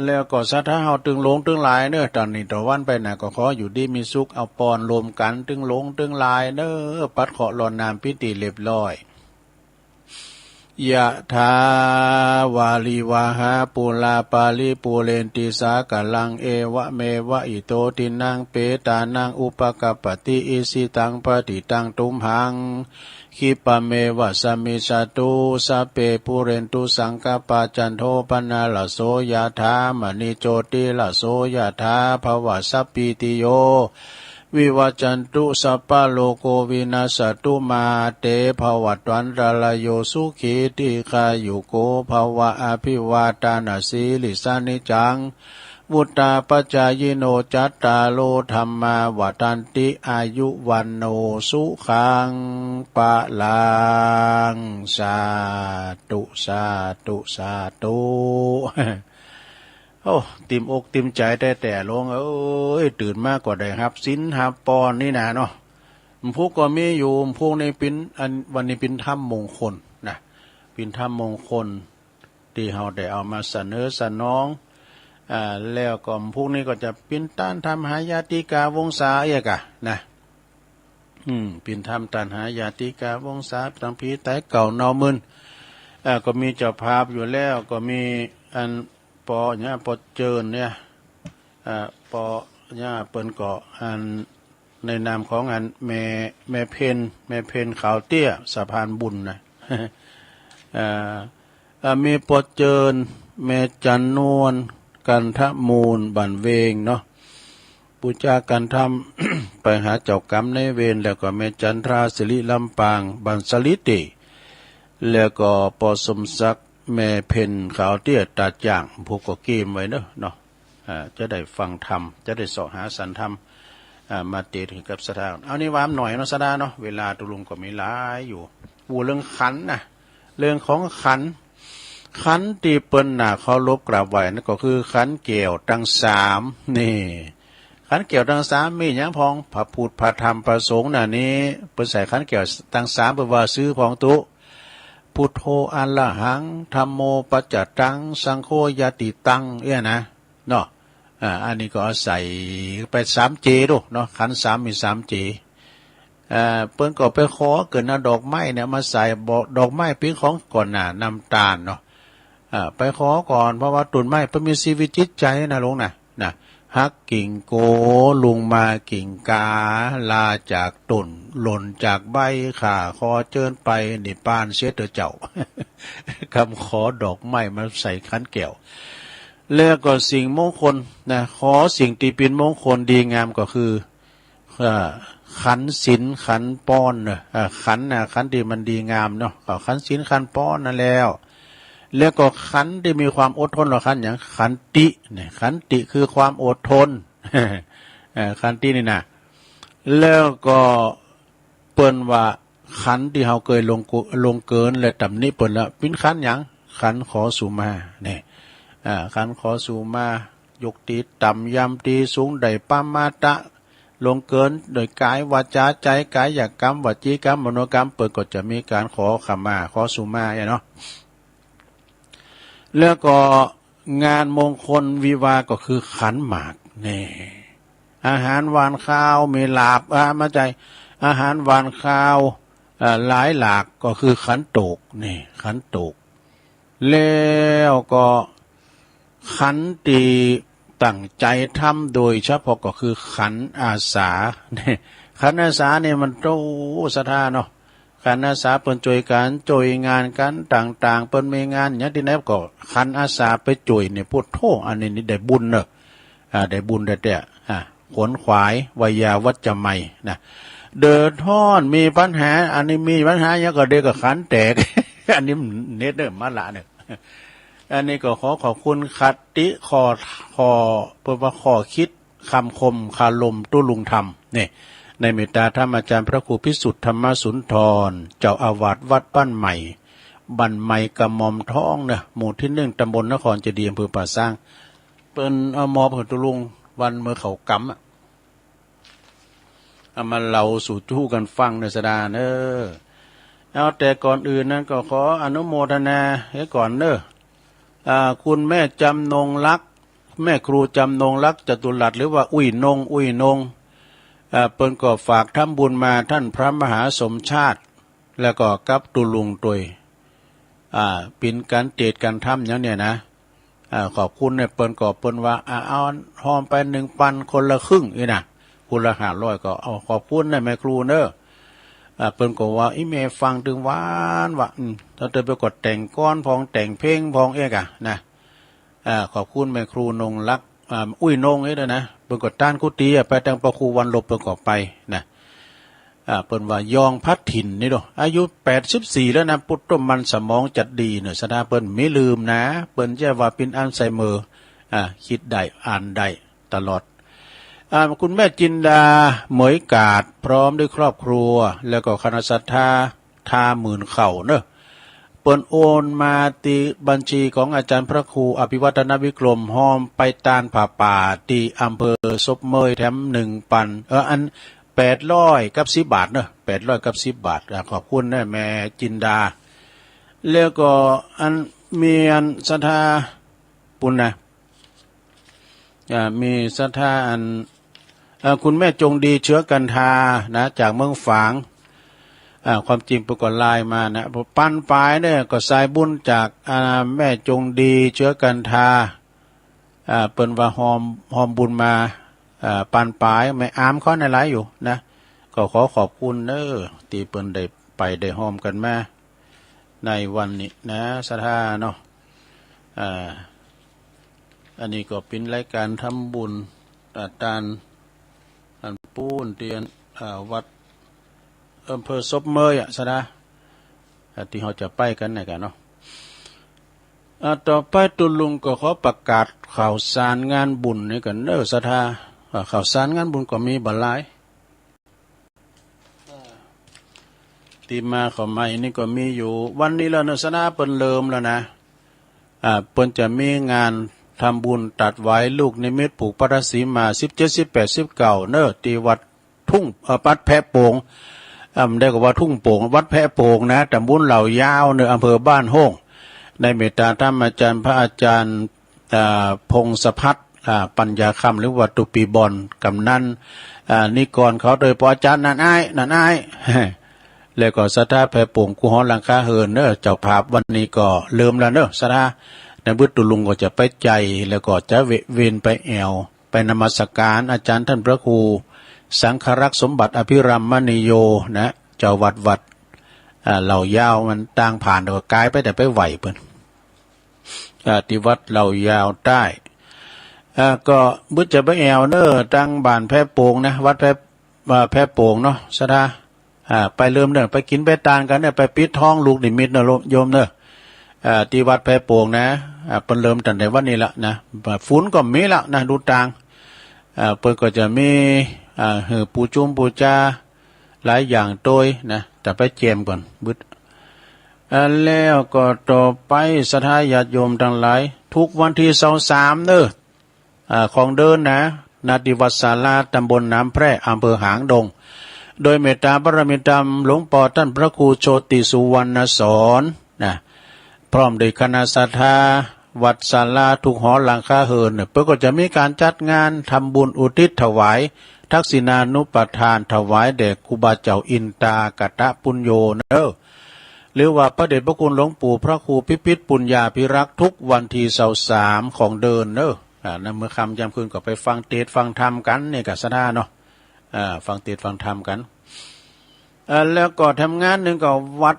แล้วก็สัทธาเฮาตึงหลงตึงหลายเนอะตอนนี้ต่อวันไปน่ะก็ขออยู่ดีมีสุขเอาปอนรวมกันตึงหลงตึงหลายเนอะปัดเคาะลอนนามพิธีเรียบร้อยยะถาวาลีวาหาปุลาปาลิปุเรนติสากลังเอวะเมวะอิโตตินังเปตานังอุปกัปปติอิสิตังปฏิตังตุมหังคิปะเมวะสมิสตุสัพเพปุเรนตุสังกปาจันโทปนะละโสยะถามณิโจติละโสยะถาภวะสัพพิติโยวิวัจจันตุสัพพะโลโกวินาศตุมาเตภวัตวันตรายโยสุขีติคายุโกภวะอภิวาทานาสีลิสานิจังวุตตาปัจจายโนจัตตาโลธรรมาวัฏันติอายุวันโนสุขังปะลังสาธุสาธุสาธุโอ้ติมอกติมใจแต่ลงเอ้ยตื่นมากกว่าได้ครับศีลหับปอนนี่นะเนาะพวกก็มีอยู่พวกในปินวันนี้ปินธรรมมงคลนะปินธรรมมงคลที่เฮาได้เอามาเสนอสนองแล้วก็พวกนี้ก็จะปินต้านทำหายาติกาวงศาเอกะนะปินทำต้านหายาติกาวงศาตั้งพีแต่เก่าเนามึนก็มีเจ้าภาพอยู่แล้วก็มีอันปอเนี่ยปอเจิญเนี่ยปอเนี่ยเปิ้นก็อันในนามของอันแม่เพนขาวเตี้ยสะพานบุญนะมีปอเจิญแม่จันนวลกันทมูลบันเวงเนาะปูจากันทำ ไปหาเจ้ากรรมในเวรแล้วก็แม่จันทราสิริลำปางบันสลิติแล้วก็ปอสมศักดิ์แม่เพนขาวเตี้ยตาจ่างผูกก็เกมไว้เนาะจะได้ฟังธรรมจะได้เสาะหาสันธรรม มาเตถึงกับสถานเอานี่วามหน่อยเนาะสดาเนาะเวลาตุลุงก็มีหลายอยู่ปูเรื่องขันนะเรื่องของขันขันตีเปิ้นน่ะเขาลบกราบไหวนั่นก็คือขันเกี่ยวทั้งสามนี่ขันเกี่ยวทั้งสามมีอย่างพองพระพุทธพระธรรมพระสงฆ์น่ะนี้เปิ้นใส่ขันเกี่ยวทั้งสามเปิ้นว่าซื้อพองตุพุทโธอะระหังธัมโมปัจจตังสังโฆยติตังนะเนาะอันนี้ก็ใส่ไป3J ดูเนาะขัน3มี3Jเปิ้นก็ไปขอเกิดนะดอกไม้เนี่ยมาใส่บอกดอกไม้เป็นของก่อนน่ะน้ำตาลเนาะไปขอก่อนเพราะว่าต้นไม้เพิ่นมีชีวิตจิตใจนะลงนะฮักกิ่งโกลุงมากิ่งกาลาจากต้นหล่นจากใบขาคอเจิญไปนิพพานเสียเถอะเจ้า คำขอดอกไม้มาใส่ขันแก้วแล้วก็สิ่งมงคลนะขอสิ่งที่เป็นมงคลดีงามก็คือขันศีลขันป้อนเนอะขันที่มันดีงามเนาะก็ขันศีลขันป้อนนั่นแล้วก็ขันที่มีความอดทนหรอขันอย่างขันติเนี่ยขันติคือความอดทน ขันตินี่นะแล้วก็เปิ้นว่าขันที่เฮาเคยลงเกินและตำหนิเปิ้นละเป็นขันอย่างขันขอสุมาเนี่ยขันขอสุมายกตีต่ำยำตีสูงได้ปามาตะลงเกินโดยกายวาจาใจกายกรรมวจีกรรมมโนกรรมเปิดก็จะมีการขอขมาขอสุมาเนาะแล้วก็งานมงคลวิวาก็คือขันหมากนี่อาหารหวานข้าวมีลาบมาใจอาหารหวานข้าวหลายหลากก็คือขันโตกนี่ขันโตกแล้วก็ขันตีตั้งใจทำโดยเฉพาะก็คือขันอาสาเนี่ยขันอาสาเนี่ยมันโตสถานเนาะขันอาสาเปิ้นจ่วยกันจ่วยงานกันต่างๆเปิ้นมีงานอย่างที่ไหนก็ขันอาสาไปจ่วยเนี่ยพุทโธอันนี้นี่ได้บุญเนอะได้บุญแต่ขนขวายวยาวัจจะไม่นะเดินท่อนมีปัญหาอันนี้มีปัญหาอย่างก็เด็กกับขันแตก อันนี้เน็ตเด้อมาละเนี่ยอันนี้ก็ขอบคุณคัตติขอเพื่อว่าขอคิดคำคมคาลมตุลุงธรรมเนี่ยในเมตตาธรรมอาจารย์พระครูพิสุทธิ์ธรรมสุนทรเจ้าอาวาสวัดบ้านใหม่บันใหม่กระหม่อมท้องเนี่ยหมู่ที่1ตำบลนครเจดีย์อำเภอป่าซางเปิ้นมอเพิ่นตุลุงวันเมื่อเขากำเอามาเล่าสู่จู้กันฟังเนสดาเนอเอาแต่ก่อนอื่นนั้นก็ขออนุโมทนาให้ก่อนเนอคุณแม่จำนงรักแม่ครูจำนงรักจตุรัสหรือว่าอุ้ยนงเปิ้นก็ฝากทำบุญมาท่านพระมหาสมชาติแล้วก็กับตุลุงตวยปิ่นการเตดการทำอย่างเนี้ยนะขอบคุณเนี่ยเปิ้นก็เปิ้นว่าเอาหอมไป1,000คนละครึ่งนี่นะคนละ500ก็เอาขอบคุณนะแม่ครูเนอะเปิ้นก็ว่าอีเมฟังถึงหวานว่าถ้าเธอไปกดแต่งก้อนพองแต่งเพลงพองเอกนะขอบคุณแม่ครูนงรักอุ้ยนงด้วยนะเปิ้นก็ต้านกุฏิไปทางประครูวันลบเปิ้นก็ไปนะเปิ้นว่ายองพัดถิ่นนี่ดอกอายุ84แล้วนะปุตตมันสมองจัดดีเนี่ยสดาเปิ้นไม่ลืมนะเปิ้นจะว่าเป็นอัลไซเมอร์คิดได้อ่านได้ตลอดคุณแม่จินดาเหมยกาดพร้อมด้วยครอบครัวแล้วก็คณะศรัทธาทาหมื่นเข่าเนอะเปิ้นโอนมาตีบัญชีของอาจารย์พระครูอภิวัฒนวิกรมหอมไปตานผ่าป่าที่อำเภอศพเมยแถม1,000อัน800กับ10 บาทเนอะ800กับ10 บาทขอบคุณนะแม่จินดาแล้วก็อันมีอันศรัทธาปุ่นนะมีศรัทธาอันคุณแม่จงดีเชื้อกันทานะจากเมืองฝางความจริงปรากฏลายมานะปั้นปลายเนี่ยก็สายบุญจากแม่จงดีเชื้อกันทาเปิ้นว่าหอมบุญมาปันปลายแม่อามเขาในหลายอยู่นะก็ขอบคุณเนอะที่เปิ้นได้ไปได้หอมกันมาในวันนี้นะศรัทธาเนาะอันนี้ก็เป็นรายการทำบุญตานอันปูนเตียนวัดอำเภอศพเมยศรัทธาที่เขาจะไปกันไหนกันเนาะต่อไปตุลุงก็ขอประกาศข่าวสารงานบุญนี่กันเนอะศรัทธา ข่าวสารงานบุญก็มีบ่หลายที่มาของใหม่นี่ก็มีอยู่วันนี้แล้วเนอะสนาเปิ้นเริ่มแล้วนะเปิ้นจะมีงานทำบุญตัดไว้ลูกนิมิตผูกปรัสสีมา17 18 19เนอะที่วัดทุ่งวัดแพะโป่งได้ก็ว่าทุ่งโป่งวัดแพะโป่งนะตำบลเหล่ายาวเนอะอำเภอบ้านโฮ่งในเมตตาธรรมอาจารย์พระอาจารย์พงศพัฒน์ปัญญาคำหรือวัดตุปีบอนกำนันนิกรเขาโดยพออาจารย์นันอ้ายแล้วก็สถาแผ่โป่งกูฮอนหลังคาเฮินเนอะเจ้าภาพวันนี้ก็เริ่มแล้วเนอะสถาในบุตรตุลุงก็จะไปใจแล้วก็จะเวียนไปแอวไปนมัสการอาจารย์ท่านพระครูสังฆรักษ์สมบัติอภิรัมมณีโยนะเจ้าวัดเหล่ายาวมันต่างผ่านก็กลายไปแต่ไปไหวเพิ่นที่วัดเหล่ายาวใต้ก็บุตรจะไปแอวเนอะตั้งบ้านแพะโป่งนะวัดแพะโป่งเนาะสถาไปเริ่มเนอะไปกินไปตานกันเนี่ยไปปิดท้องลูกนิมิตเนอะโยมเนอะที่วัดแพะโป่งนะเปิ้นเริ่มตั้งแต่วันนี้ละนะฝุ่นก็มีละนะดูต่างเปิ้นก็จะมีปูจุ่มปูจาหลายอย่างโดยนะแต่ไปเจมก่อนบึดแล้วก็ต่อไปศรัทธาญาติโยมทั้งหลายทุกวันที่23เนอะของเดินนะณที่วัดศาลาตำบลน้ำแพร่อำเภอหางดงโดยเมตตาบารมีธรรมหลวงปู่ท่านพระครูโชติสุวรรณสอนนะพร้อมด้วยคณะศรัทธาวัดศาลาทุกหอหลังคาเฮินเพื่อก็จะมีการจัดงานทำบุญอุทิศถวายทักษิณานุปทานถวายแด่ครูบาเจ้าอินตากตะปุญโญเนอะหรือว่าพระเดชพระคุณหลวงปู่พระครูพิพิธปุญญาภิรักษ์ทุกวันที่23ของเดือนเนอะนั่นเมื่อค่ำยามคืนก็ไปฟังเทศน์ฟังธรรมกันเนี่ยกับศรัทธาเนาะฟังเทศน์ฟังธรรมกันแล้วก็ทำงานหนึ่งก็วัด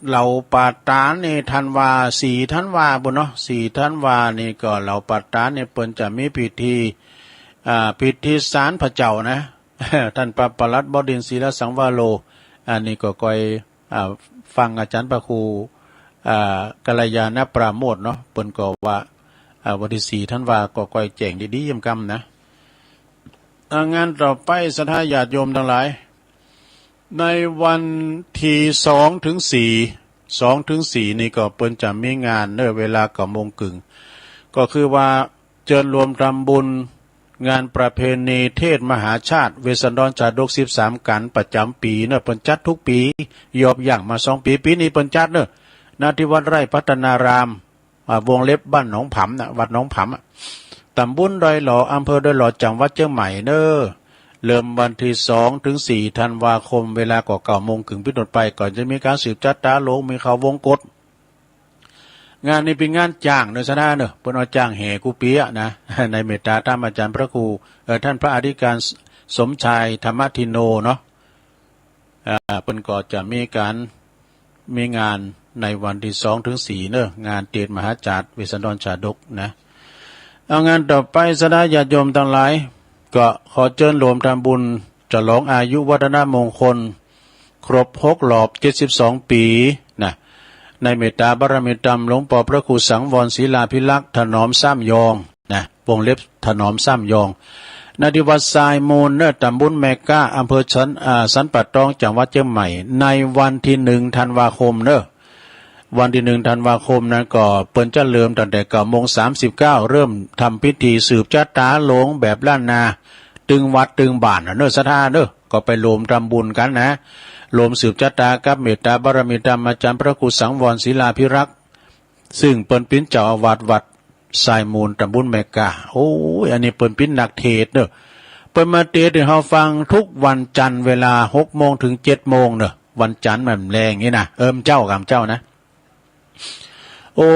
เหล่าป่าตานนี่ธันวา4ธันวาบุญเนาะ4ธันวานี่ก็เหล่าป่าตานเนี่ยเปิ้นจะมีพิธีศาลพระเจ้านะ ท่านพระปลัดบดินทร์ศิลสังวาโลอันนี้ก็คอยฟังอาจารย์พระครูกัลยาณปราโมทย์เนาะเปิ้นก็ว่าวันที่4ธันวาก็คอยแจ้งดีๆเยี่ยมกำนะงานต่อไปศรัทธาญาติโยมทั้งหลายในวันที่2 ถึง 4นี่ก็เปิ้นจะมีงานเนอะเวลา9:30ก็คือว่าเชิญรวมทำบุญงานประเพณีเทศมหาชาติเวสสันดรชาดก13กันประจำปีเนอะเปิ้นจัดทุกปียอบอย่างมา2ปีปีนี้เปิ้นจัดเนอะณที่วัดไร่พัฒนารามวงเล็บบ้านหนองผำนะวัดหนองผำตำบลดอยหล่ออำเภอดอยหล่อจังหวัดเชียงใหม่เนอะเริ่มวันที่2 ถึง 4ธันวาคมเวลาก็9:00 นเป็นต้นไปก่อนจะมีการสืบจัดตาโลงมีข่าววงกฏงานนี้เป็นงานจ้างเนอะซะนะเนอะเปิ้นเอาจ้างแห่กุเปียนะในเมตตาธรรมอาจารย์พระครูท่านพระอธิการสมชายธรรมทิโนเนาะเปิ้นก็จะมีงานในวันที่2 ถึง 4เนอะงานเทศน์มหาชาติเวสสันดรชาดกนะเอางานต่อไปศรัทธาญาติโยมทั้งหลายก็ขอเชิญรวมทำบุญฉลองอายุวัฒนมงคลครบ6 รอบ72 ปีนะในเมตตาบารมีธรรมหลวงปู่พระครูสังวรศิลาภิลักษ์ถนอมซ้ำยองนะวงเล็บถนอมซ้ำยองณที่วัดทรายมูลเนอะตำบลแมก้าอำเภอสันป่าตองจังหวัดเชียงใหม่ในวันที่1 ธันวาคมเนอะวันที่1 ธันวาคมนั้นก็เปิ้นจะเริ่มตั้งแต่9:39เริ่มทำพิธีสืบชะตาโลงแบบล้านนาตึงวัดตึงบ้านเนอะศรัทธาเนอะก็ไปรวมทำบุญกันนะรวมสืบชะตากับเมตตาบารมีธรรมอาจารย์พระครูสังวรศิลาภิรักษ์ซึ่งเปิ้นเป็นเจ้าอาวาสวัดทรายมูลตำบลแมกาโอ้ยอันนี้เปิ้นเป็นนักเทศน์เนอะเปิ้นมาเทศน์ให้เฮาฟังทุกวันจันทร์เวลา 6:00 นถึง 7:00 นเนอะวันจันทร์มันแรงนี่นะเจ้ากับเจ้านะโอ้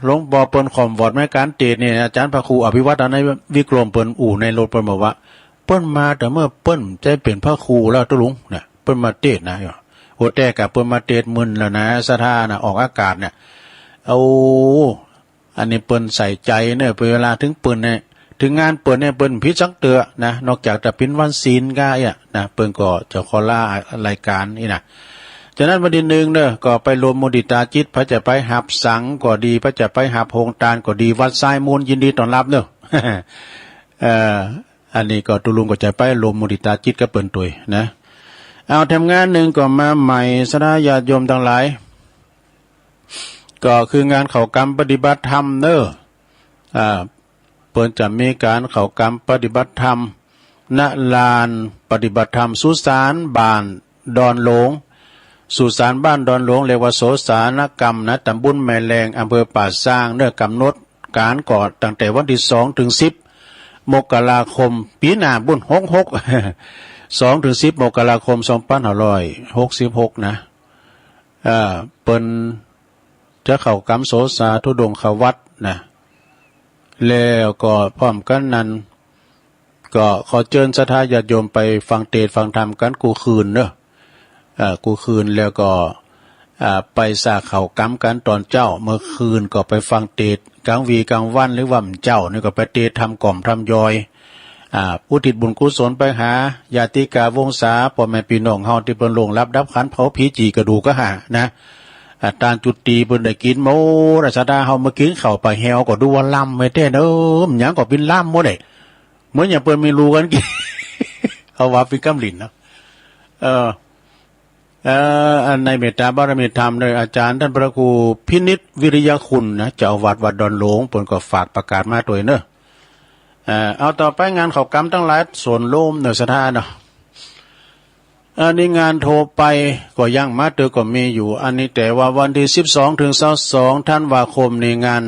หลวงปู่เปิ้นขอมวอดแม่การเทศน์นี่อาจารย์พระครูอภิวัตในวิกรมเปิ้นในรถเปิ้นบอกว่าเปิ้นมาแต่เมื่อเปิ้นจะเป็นพระครูแล้วตุลุงเนี่ยเปิ้นมาเทศน์นะโอ้แต่กับเปิ้นมาเทศน์มึนแล้วนะศรัทธานะออกอากาศเนี่ยเอาอันนี้เปิ้นใส่ใจเนี่ยเวลาถึงเปิ้นเนี่ยถึงงานเปิ้นเนี่ยเปิ้นพิจักเตือนะนอกจากจะเป็นวันศีลก็นะเปิ้นก็จะขอลารายการนี่นะฉะนั้นวันที่1เนอะก็ไปรวมมุดิตาจิตพระจะไปหับสังก็ดีพระจะไปหับโฮงตานก็ดีวัดทรายมูลยินดีต้อนรับเนอะ อันนี้ก็ตุลุงก็จะไปลมมุดิตาจิตก็เปิ้นตุยนะเอาทำงานหนึ่งก็มาใหม่สนาญาติโยมทั้งหลายก็คืองานเข้ากรรมปฏิบัติธรรมเนอะเปิ้นจะมีการเข้ากรรมปฏิบัติธรรมณลานปฏิบัติธรรมสุสานบ้านดอนหลงสุสานบ้านดอนหลงเรียกว่าโสสานกรรมนะตำบลแม่แรงอำเภอป่าซางเนื้อกำหนดการก่อตั้งแต่วันที่2 ถึง 10 มกราคมปีหน้าบุญ66 2 ถึง 10 มกราคม 2566นะเปิ้นจะเข้ากรรมโสสาธุดงค์เข้าวัดนะแล้วก็พร้อมกันนั้นก็ขอเชิญศรัทธาญาติโยมไปฟังเทศน์ฟังธรรมกันกูคืนเนอะกูคืนแล้วก็ไปสาเข้ากรรมกันตอนเจ้าเมื่อคืนก็ไปฟังเทศน์กลางวีกลางวันหรือว่าเจ้านี่ก็ไปเทศน์ทำกล่อมทำยอยอุทิศบุญกุศลไปหาญาติกาวงศาพ่อแม่พี่น้องเฮาที่เพิ่นลงรับดับขันเผาผีจีกระดูกก็หานะตานจุดตีเพิ่นได้กินหมูราชดาเฮามากินข้าวปลาแฮวก็ดูว่าล้ำไว้แท้เด้อหยังก็เป็นล้ำหมดได้เหมือนอย่างเปิ้นมีรู้กันกิน เขาว่าเป็นกำลินเนาะอันในเมตตาบารมีธรรมโดยอาจารย์ท่านพระครูพินิจวิริยคุณนะเจ้าอาวาสวัดดอนหลวงเพิ่นก็ฝากประกาศมาตัวเนอะเอาต่อไปงานเข้ากรรมทั้งหลายส่วนโลมเนอะศรัทธาเนาะอันนี้งานโทรไปก็ยังมาเตอก็มีอยู่อันนี้แต่ว่าวันที่12 ถึง 22 ธันวาคมในงาน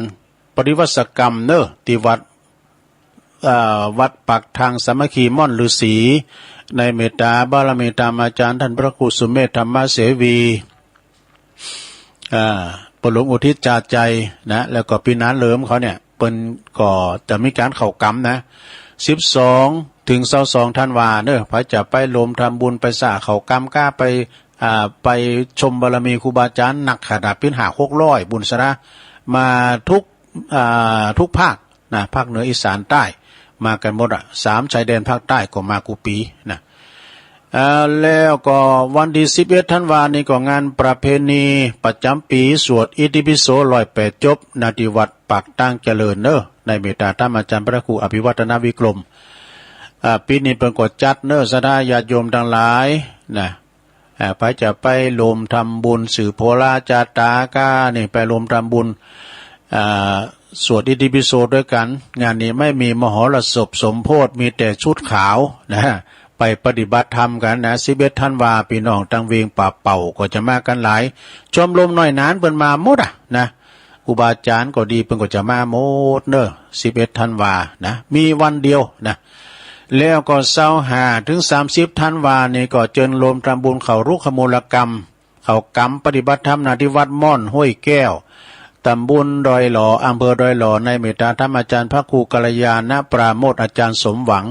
ปฏิวัติกรรมเนอะที่วัดปักทางสามัคคีม่อนฤาษีในเมตตาบารมีธรรมอาจารย์ท่านพระครูสุเมธธรรมเสวีปหลวงอุทิศจาใจนะแล้วก็พี่น้าเหลิมเขาเนี่ยเปิ้นก็จะมีการเข้ากรรมนะ12 ถึง 22 ธันวาเนอะพระจะไปลมทำบุญไปสร้างเข้ากรรมกล้าไปชมบารมีครูบาอาจารย์หนักขนาดพิ้นหา600บุญสระมาทุกภาคนะภาคเหนืออีสานใต้มากันหมด3ชายแดนภาคใต้ก็มากูปีนะแล้วก็วันที่11 ธันวานี้ก็งานประเพณีประจำปีสวดอิติปิโส108 จบณที่วัดปากตั้งเจริญเนอะในเมตตาธรรมอาจารย์พระครูอภิวัฒนวิกรมปีนี้เป็นก็จัดเนอะศรัทธาญาติโยมทั้งหลายนะไปจะไปรวมทำบุญสื่อโพลาจาตากานี่ไปรวมทำบุญสวดอิติปิโสด้วยกันงานนี้ไม่มีมหรสพสมโพธิมีแต่ชุดขาวนะไปปฏิบัติธรรมกันนะ11 ธันวาพี่น้องตังเวียงป่าเป่าก็จะมากันหลายชมรมน้อยนานเปิ้นมาหมดนะครูบาอาจารย์ก็ดีเปิ้นก็จะมาหมดเด้อ11 ธันวานะมีวันเดียวนะแล้วก็25 ถึง 30 ธันวานี่ก็เจิญรวมทำบุญเข้ารุกขมูลกรรมเข้ากรรมปฏิบัติธรรมณที่วัดม่อนห้วยแก้วตำบลดอยหล่ออำเภอดอยหล่อในเมตตาธรรมอาจารย์พระครูกัลยาณปราโมทย์อาจารย์สมหวัง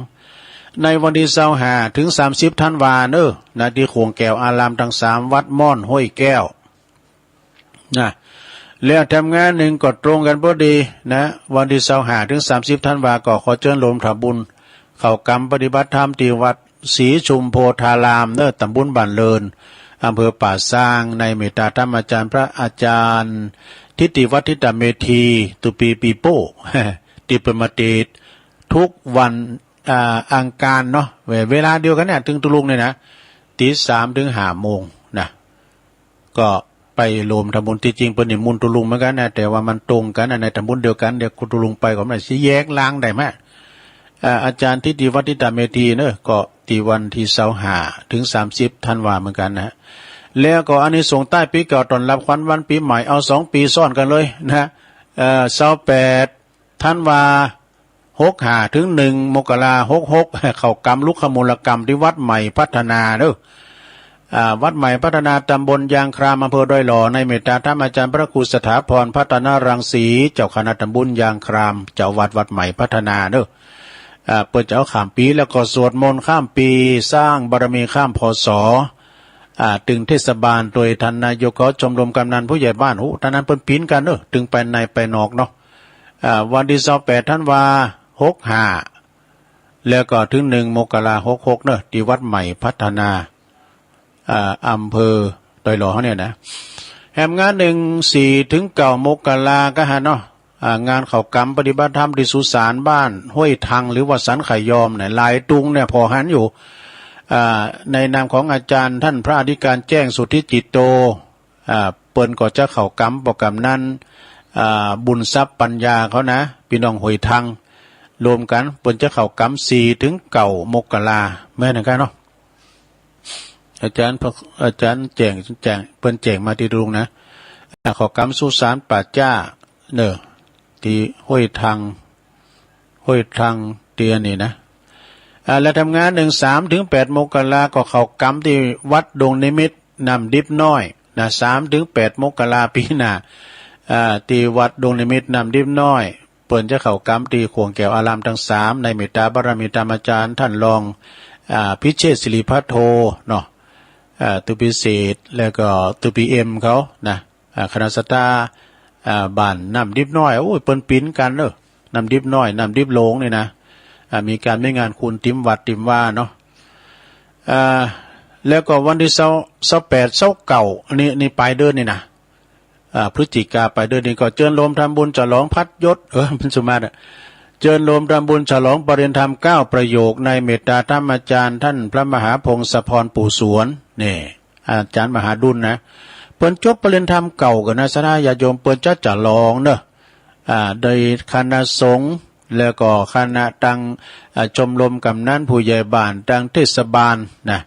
ในวันที่25 ถึง 30 ธันวาเนอะณที่โขงแก้วอารามทั้ง3วัดม่อนห้วยแก้วนะแล้วทำงานหนึ่งก็ตรงกันพอดีนะวันที่25 ถึง 30 ธันวาก็ขอเชิญรวมทำบุญเข้ากรรมปฏิบัติธรรมที่วัดศรีชุมโพธารามเนอะตำบลบ้านเลินอำเภอป่าซางในเมตตาธรรมอาจารย์พระอาจารย์ทิติวัฒทิตเมธีตุปีปีโป้ติปมาติทุกวันอังคารเนาะเวลาเดียวกันเนี่ยถึงตุลุงเนี่ยนะตี 3 ถึง 5 โมงนะก็ไปรวมทำบุญที่จริงเป็นนิมนต์ตุลุงเหมือนกันนะแต่ว่ามันตรงกันในทำบุญเดียวกันเดี๋ยวคุณตุลุงไปก็ไม่สิแยกล้างได้ไหมอาจารย์ทิติวัฒทิตเมธีเนอะก็ตีวันที่25 ถึง 30 ธันวาเหมือนกันนะแล้วก็อันนี้ส่งใต้ปีเก่าตอนรับขวัญวันปีใหม่เอา2 ปีซ้อนกันเลยนะ28 ธันวา65 ถึง 1 มกราคม 66เข้ากรรมลุกขมูลกรรมที่วัดใหม่พัฒนาเด้อวัดใหม่พัฒนาตำบลยางครามอำเภอดอยหล่อในเมตตาธรรมอาจารย์พระครูสถาพรพัฒนารังสีเจ้าคณะตำบลยางครามเจ้าวัดใหม่พัฒนาเด้อเปิดเจ้าข้ามปีแล้วก็สวดมนต์ข้ามปีสร้างบารมีข้ามพศตึงเทศบาลโดยท่านนายกชมรมกำนันผู้ใหญ่บ้านท่านนั้นเปิ้นปีนกันตึงไปในไปนอกเนาะวันที่28 ธันวา65แล้วก็ถึง1 มกราคม 66เนอะที่วัดใหม่พัฒนาอำเภอดอยหล่อเนี่ยนะแหมงาน1 4 ถึง 9 มกราก็ฮะเนาะ งานเขากรรมปฏิบัติธรรมที่สุสานบ้านห้วยทังหรือว่าสันไขยอมเนี่ยหลายตุงเนี่ยพอหันอยู่ในนามของอาจารย์ท่านพระอธิการแจ้งสุทธิจิตโตเปิ้นก็จะเข้ากรรมโปรแกรมนั้นบุญทรัพย์ปัญญาเขานะพี่น้องห้วยทังรวมกันเปิ้นจะเข้ากรรม4 ถึง 9 มกราแม่นกันเนาะอาจารย์แจ้งเปิ้นแจ้งมาที่ลุงนะเข้ากรรมสุสานป่าจ้าเนอที่ห้วยทังเตียนี่นะและทำงาน3 ถึง 8 มกราก็เข้ากรรมที่วัดดงนิมิตรนำดิบน้อยนะ3 ถึง 8 มกราปีหน้าที่วัดดงนิมิตรนำดิบน้อยเปิ้นจะเข้ากรรมที่ขวงแก้วอารามทั้ง3ในเมตตาบารมีธรรมอาจารย์ท่านรองพิเชษฐ์ศิริพัทโทเนาะตุปิเศษแล้วก็ตุปิเอ็มเขานะคณะสตาบ้านนำดิบน้อยโอ้ยเปิ้นปิ้นกันเด้อนำดิบน้อยนำดิบโลงนี่นะมีการไม่งานคุณติมวัดติมว่าเนาะแล้วก็วันที่28 29อันนี้ปลายเดือนนี่นะพฤศจิกาปลายเดือนนี้ก็เจิญโลมทำบุญฉลองพัดยศเป็นสุมาตเจิญโลมทำบุญฉลองปริญธรรม9 ประโยคในเมตตาธรรมอาจารย์ท่านพระมหาพงศพรปู่สวนนี่อาจารย์มหาดุลนะเปิ้นจบปริญธรรมเก่ากันนะสนะญาติโยมเปิ้นจะฉลองเนอะโดยคณะสงฆ์แล้วก็คณะตังชมรมกำนันผู้ใหญ่บ้านตังเทศบาลนะ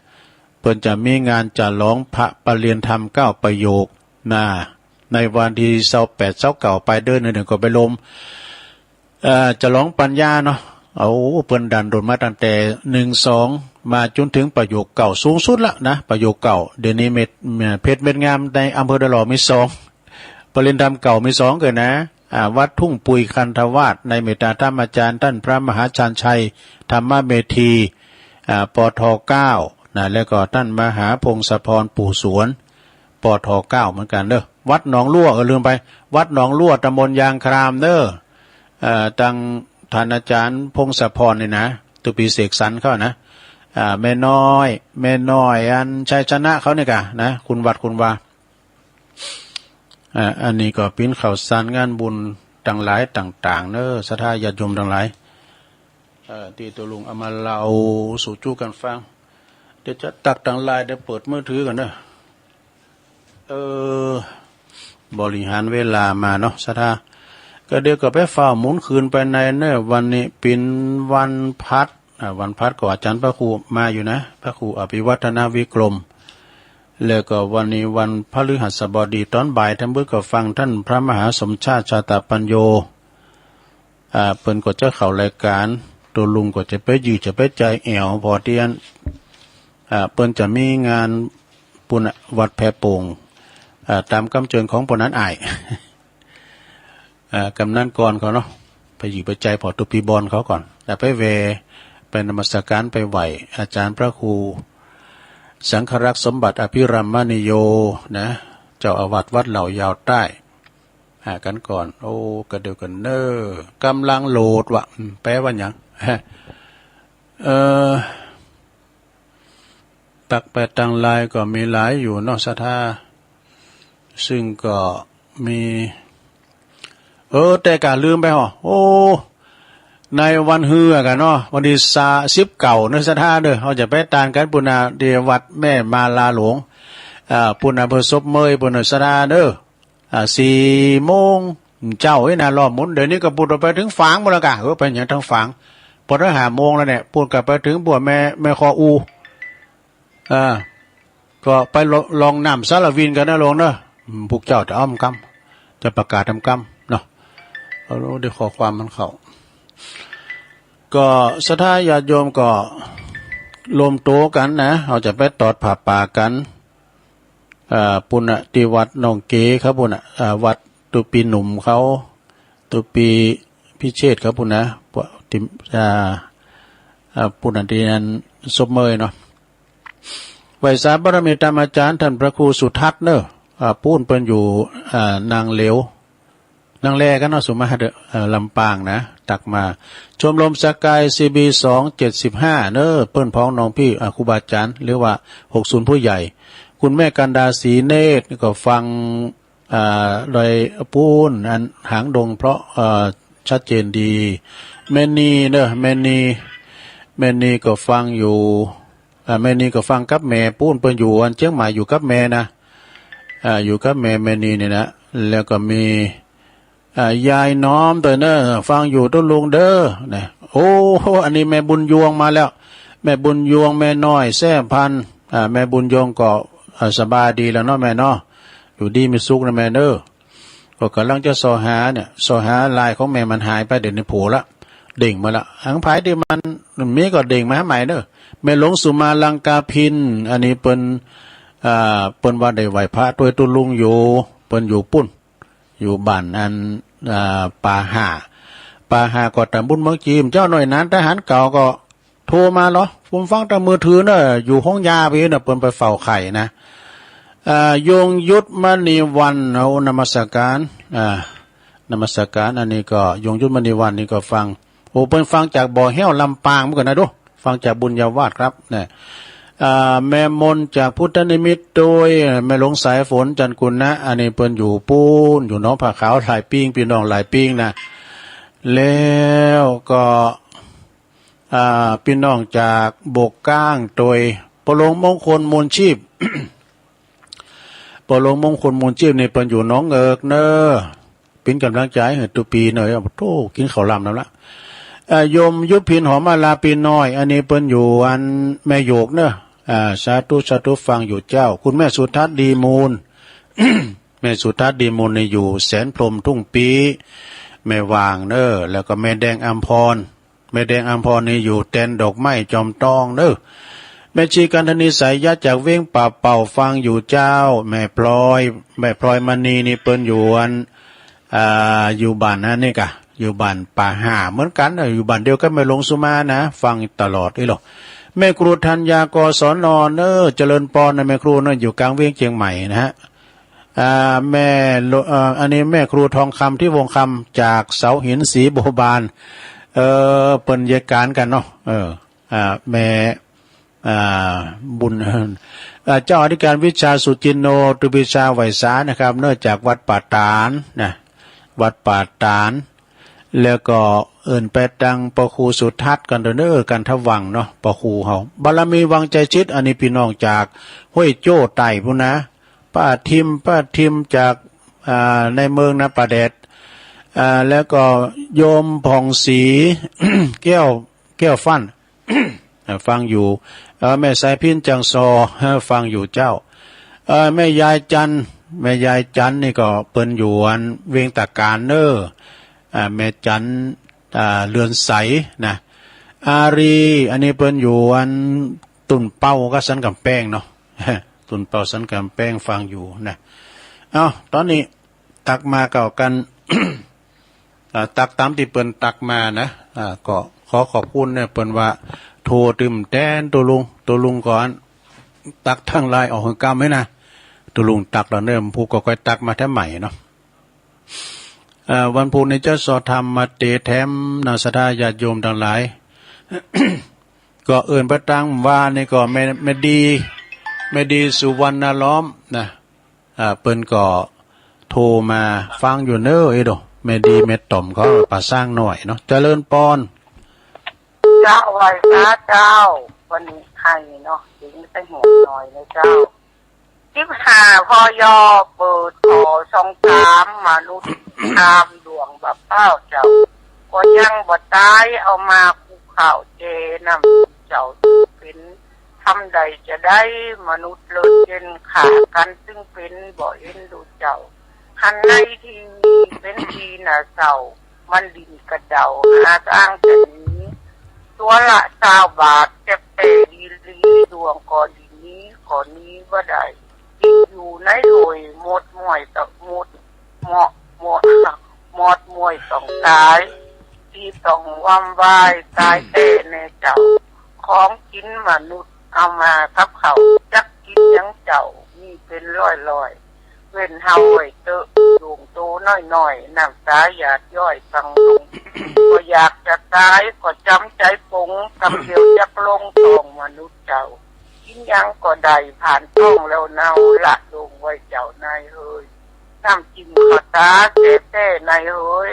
เปิ้นจะมีงานฉลองพระปริญธรรม9 ประโยคนะในวันที่28 29ปลายเดือนนึงก็ไปลมจะร้องปัญญาเนาะเอาเปิ้นดันโดนมาตั้งแต่1 2มาจนถึงประโยคเก่าสูงสุดละนะประโยคเก่าเดี๋ยวนี้เพชรเม็ดงามในอำเภอดะหล่อมี2ปริญธรรมเก่ามี2เกิดนะวัดทุ่งปุยคันธวาสในเมตตาธรรมอาจารย์ท่านพระมหาชาญชัยธรรมเมธีปท9นะแล้วก็ท่านมหาพงศพรปู่สวนปท9เหมือนกันเด้อวัดหนองลั่วลืมไปวัดหนองลั่วตำบลยางครามเด้อตังท่านอาจารย์พงศพรนี่นะตุปีเสกสรรเขานะแม่น้อยอันชัยชนะเขาเนี่ยกะนะคุณวัดคุณวาอันนี้ก็ปิ้นข่าวสารงานบุญต่างหลายต่างๆเนอะศรัทธาญาติโยมต่างหลายที่ตัวลุงเอามาเล่าสู่จู้กันฟังเดี๋ยวจะตักต่างหลายเดี๋ยวเปิดมือถือกันเนอะบริหารเวลามาเนาะศรัทธาก็เดี๋ยวก็ไปฝ้าหมุนคืนไปในเนอะวันนี้เป็นวันพัดก็อาจารย์พระครูมาอยู่นะพระครูอภิวัฒนาวิกรมแล้วก็วันนี้วันพฤหัสบดีตอนบ่ายท่านเบิดก็ฟังท่านพระมหาสมชาติชาตปัญโยเปิ้นก็จะเข้ารายการตัวลุงก็จะไปจะไปใจแอวพอเตียนเปิ้นจะมีงานปุณวัดแพโป่งตามกำเจิญของปนั้นอ้ายกำนันก่อนเขาเนาะไปไปใจพอตุปีบอลเขาก่อนแล้วไปไปนมัสการไปไหวอาจารย์พระครูสังฆรักษ์สมบัติอภิรัมมณีโยนะเจ้าอาวาสวัดเหล่ายาวใต้กันก่อนโอ้กระเดียวกันเนอกำลังโหลดวะแปลว่าอย่างตักแปดตังลายก็มีหลายอยู่เนาะศรัทธาซึ่งก็มีแต่การลืมไปโอ้ในวันเฮือกันเนาะวันที่10เก่าเนศรัทธาเด้อเขาจะไปตานกันปุณาเดียวัดแม่มาลาหลวงปุณาเพื่อซบเมยปุณาศรัทธาเด้อ4 โมงเจ้าไอ้น่ะรอบหมุนเดี๋ยวนี้ก็ปุณไปถึงฝางหมดแล้วกะไปอย่างทั้งฝางพอถึง5 โมงแล้วเนี่ยปุณกลับไปถึงบัวแม่คออูก็ไปลองน้ำสารวินกันนะลงเนาะพวกเจ้าจะอ้อมกำจะประกาศทำกำเนาะเอาเดี๋ยวขอความมันเข้าก็ศรัทธาญาติโยมก็รวมโตกันนะเราจะไปตอดผ่าป่ากันปุณติวัดนองเก๋ครับปุณวัดตุปีหนุ่มเขาตุปีพิเชษครับปุณติปุณตินันสมเมยเนาะไหวสาบารมีธรรมอาจารย์ท่านพระครูสุทัศน์เนอะปูนเป็นอยู่นางเหลวนางแลกันเนาะสมมาลำปางนะตักมาชมรมสกายCB 275เนอะเปิ้นพ้องน้องพี่ครูบาอาจารย์หรือว่า60ผู้ใหญ่คุณแม่กันดาศรีเนตรก็ฟัง โดยปูนอันหางดงเพราะชัดเจนดีแม่นีเนอะแม่นีก็ฟังอยู่แม่นีก็ฟังกับแม่ปูนเปิ้นอยู่อันเชียงใหม่อยู่กับแม่นะอยู่กับแม่นีเนี่ยนะแล้วก็มียายน้อมตัวเนอะฟังอยู่ต้นลุงเด้อเนี่ยโอ้อันนี้แม่บุญยวงมาแล้วแม่บุญยวงแม่น้อยแซ่พันแม่บุญยวงก็สบายดีแล้วเนาะแม่เนาะอยู่ดีมีสุขนะแม่เด้อก็กำลังจะสอหาเนี่ยสอหาลายของแม่มันหายไปเดี๋ยวนี้โผล่ละเด้งมาละหังไผที่มันมีก็เด้งมาใหม่เด้อแม่หลงสุมาลังกาพินอันนี้เปิ้นว่าได้ไหวพระตัวตุลุงอยู่เปิ้นอยู่ปุ้นอยู่บ้านอันป่าหาก็ตำบุญเมืองจีมเจ้าหน่วยนั้นทหารเก่าก็โทรมาเหรอผมฟังแต่มือถือเนอะอยู่ห้องยาไปเนอะเปิ้นไปเฝ้าไข่นะยงยุทธมณีวันเอานมัสการนมัสการอันนี้ก็ยงยุทธมณีวันนี่ก็ฟังโอ้เปิ้นฟังจากบ่อแห้วลำปางเหมือนกันนะดูฟังจากบุญญาวาสครับเนี่ยแม่มนจากพุทธนิมิตโดยแม่หลงสายฝนจันกุลนะอันนี้เปิ้นอยู่ปูนอยู่น้องผ้าขาวหลายปิ้งพี่น้องหลายปิ้งนะแล้วก็พี่น้องจากโบกก้างโดยปลงมงคลมูลชีพ ปลงมงคลมูลชีพนี่เปิ้นอยู่น้องเอิกเนอเป็นกำลังใจให้ตุปีหน่อยโธ่กินข้าวลำแล้วละยมยุพินหอมอาลาปีน้อยอันนี้เปิ้นอยู่อันแม่โยกเนอะสาธุฟังอยู่เจ้าคุณแม่สุทัศน์ดีมูล แม่สุทัศน์ดีมูลนี่อยู่แสนพรหมทุ่งปีแม่วางเนอะแล้วก็แม่แดงอัมพรนี่อยู่แตนดอกไม้จอมตองเนอะแม่ชีกันธนิสัยยัดจากเว้งป่าเป่าฟังอยู่เจ้าแม่พลอยมณีนี่เปิ้นอยู่อันอยู่บ้านนั่นนี่กะอยู่บ้านป่าหาเหมือนกันอยู่บ้านเดียวกันแม่หลงสุมานะฟังตลอดนี่หรอกแม่ครูธัญญากศนเนอเจริญปอนนะแม่ครูเนออยู่กลางเวียงเชียงใหม่นะฮะแม่อันนี้แม่ครูทองคำที่วงคำจากเสาหินสีโบบานเปิ้นเยการกันเนาะแม่บุญเจ้าอธิการวิชาสุจินโนตุบิชาไหวสานะครับเนื่องจากวัดป่าตานนะวัดป่าตานแล้วก็ไปดังปะครูสุทัศน์กันเด้อกันทวังเนาะปะครูเฮาบารมีวังใจชิดอันนี้พี่น้องจากห้วยโจ้ไต่พุ่นนะป้าทิมจากในเมืองนะประเดชแล้วก็โยมผ่องศรี แก้วฟั่น ฟังอยู่แม่สายพินจังซอฟังอยู่เจ้าแม่ยายจันนี่ก็เปิ้นอยู่อันเวียงตะการเนอแม่จันเรือนใสนะอารีอันนี้เปิ้นอยู่อันตุ่นเป้าก็สันกำแป้งเนาะ ตุ่นเป้าสันกำแป้งฟังอยู่นะตอนนี้ตักมาเก่ากัน ตักตามที่เปิ้นตักมานะก็ขอขอบคุณเนี่ยเปิ้นว่าโทรตึมแตนตัวลุงก่อนตักทั้งลายออกกรรมไหมนะตัวลุงตักแล้วเนี่ยผู้ก็ค่อยตักมาแท้ใหม่เนาะวันพุธนี้จะสอธรรมมาเตแถมนาสดาญาติโยมทั้งหลาย ก็เอื่นประตังว่านี่ก็ไม่ดีสุวรรณล้อมนะเปิ้นก็โทรมาฟังอยู่เน้อไอ้ดอกแม่ดีแม่ต่อมเขาป่าสร้างหน่อยเนาะเจริญปอนเจ้าไหวพระเจ้าวันนี้ใครเนาะถึงไปหัวหน่อยเลยเจ้า15 พยเปิดขอช่อง3มนุษย์ตามดวงบับเป้าเจ้าก็ยังบ่ตายเอามาคูข่าวเจนำเจ้าเป็นทำใดจะได้มนุษย์เลิศเย็นขากันซึ่งเป็นบ่เอ็นดูเจ้าหันในทีเป็นทีน่ะเจ้ามันดินกระเดาหาทางจะหนีตัวละ20 บาทจะเปดีลีดวงก่อนนี้ก่อนนี้ว่าได้อยู่ในโดยหมดมวยต้องตายที่ต้องวำวายตายเต้ในเจ้าของกินมนุษย์เอามาทับเขาจักกินยังเจ้ามีเป็นร้อยเว้นเฮาไว้เตอะดวงโตน้อยน้ำตาหยาดย่อยฟังลงก็อยากจะตายก็จำใจปงกำเดียวจักลงตองมนุษย์เจ้ากินยังก็ได้ผ่านท้องแล้วเนาละลงไว้เจ้านายเฮ้ยน้ ตาเสเต้ในเฮ้ย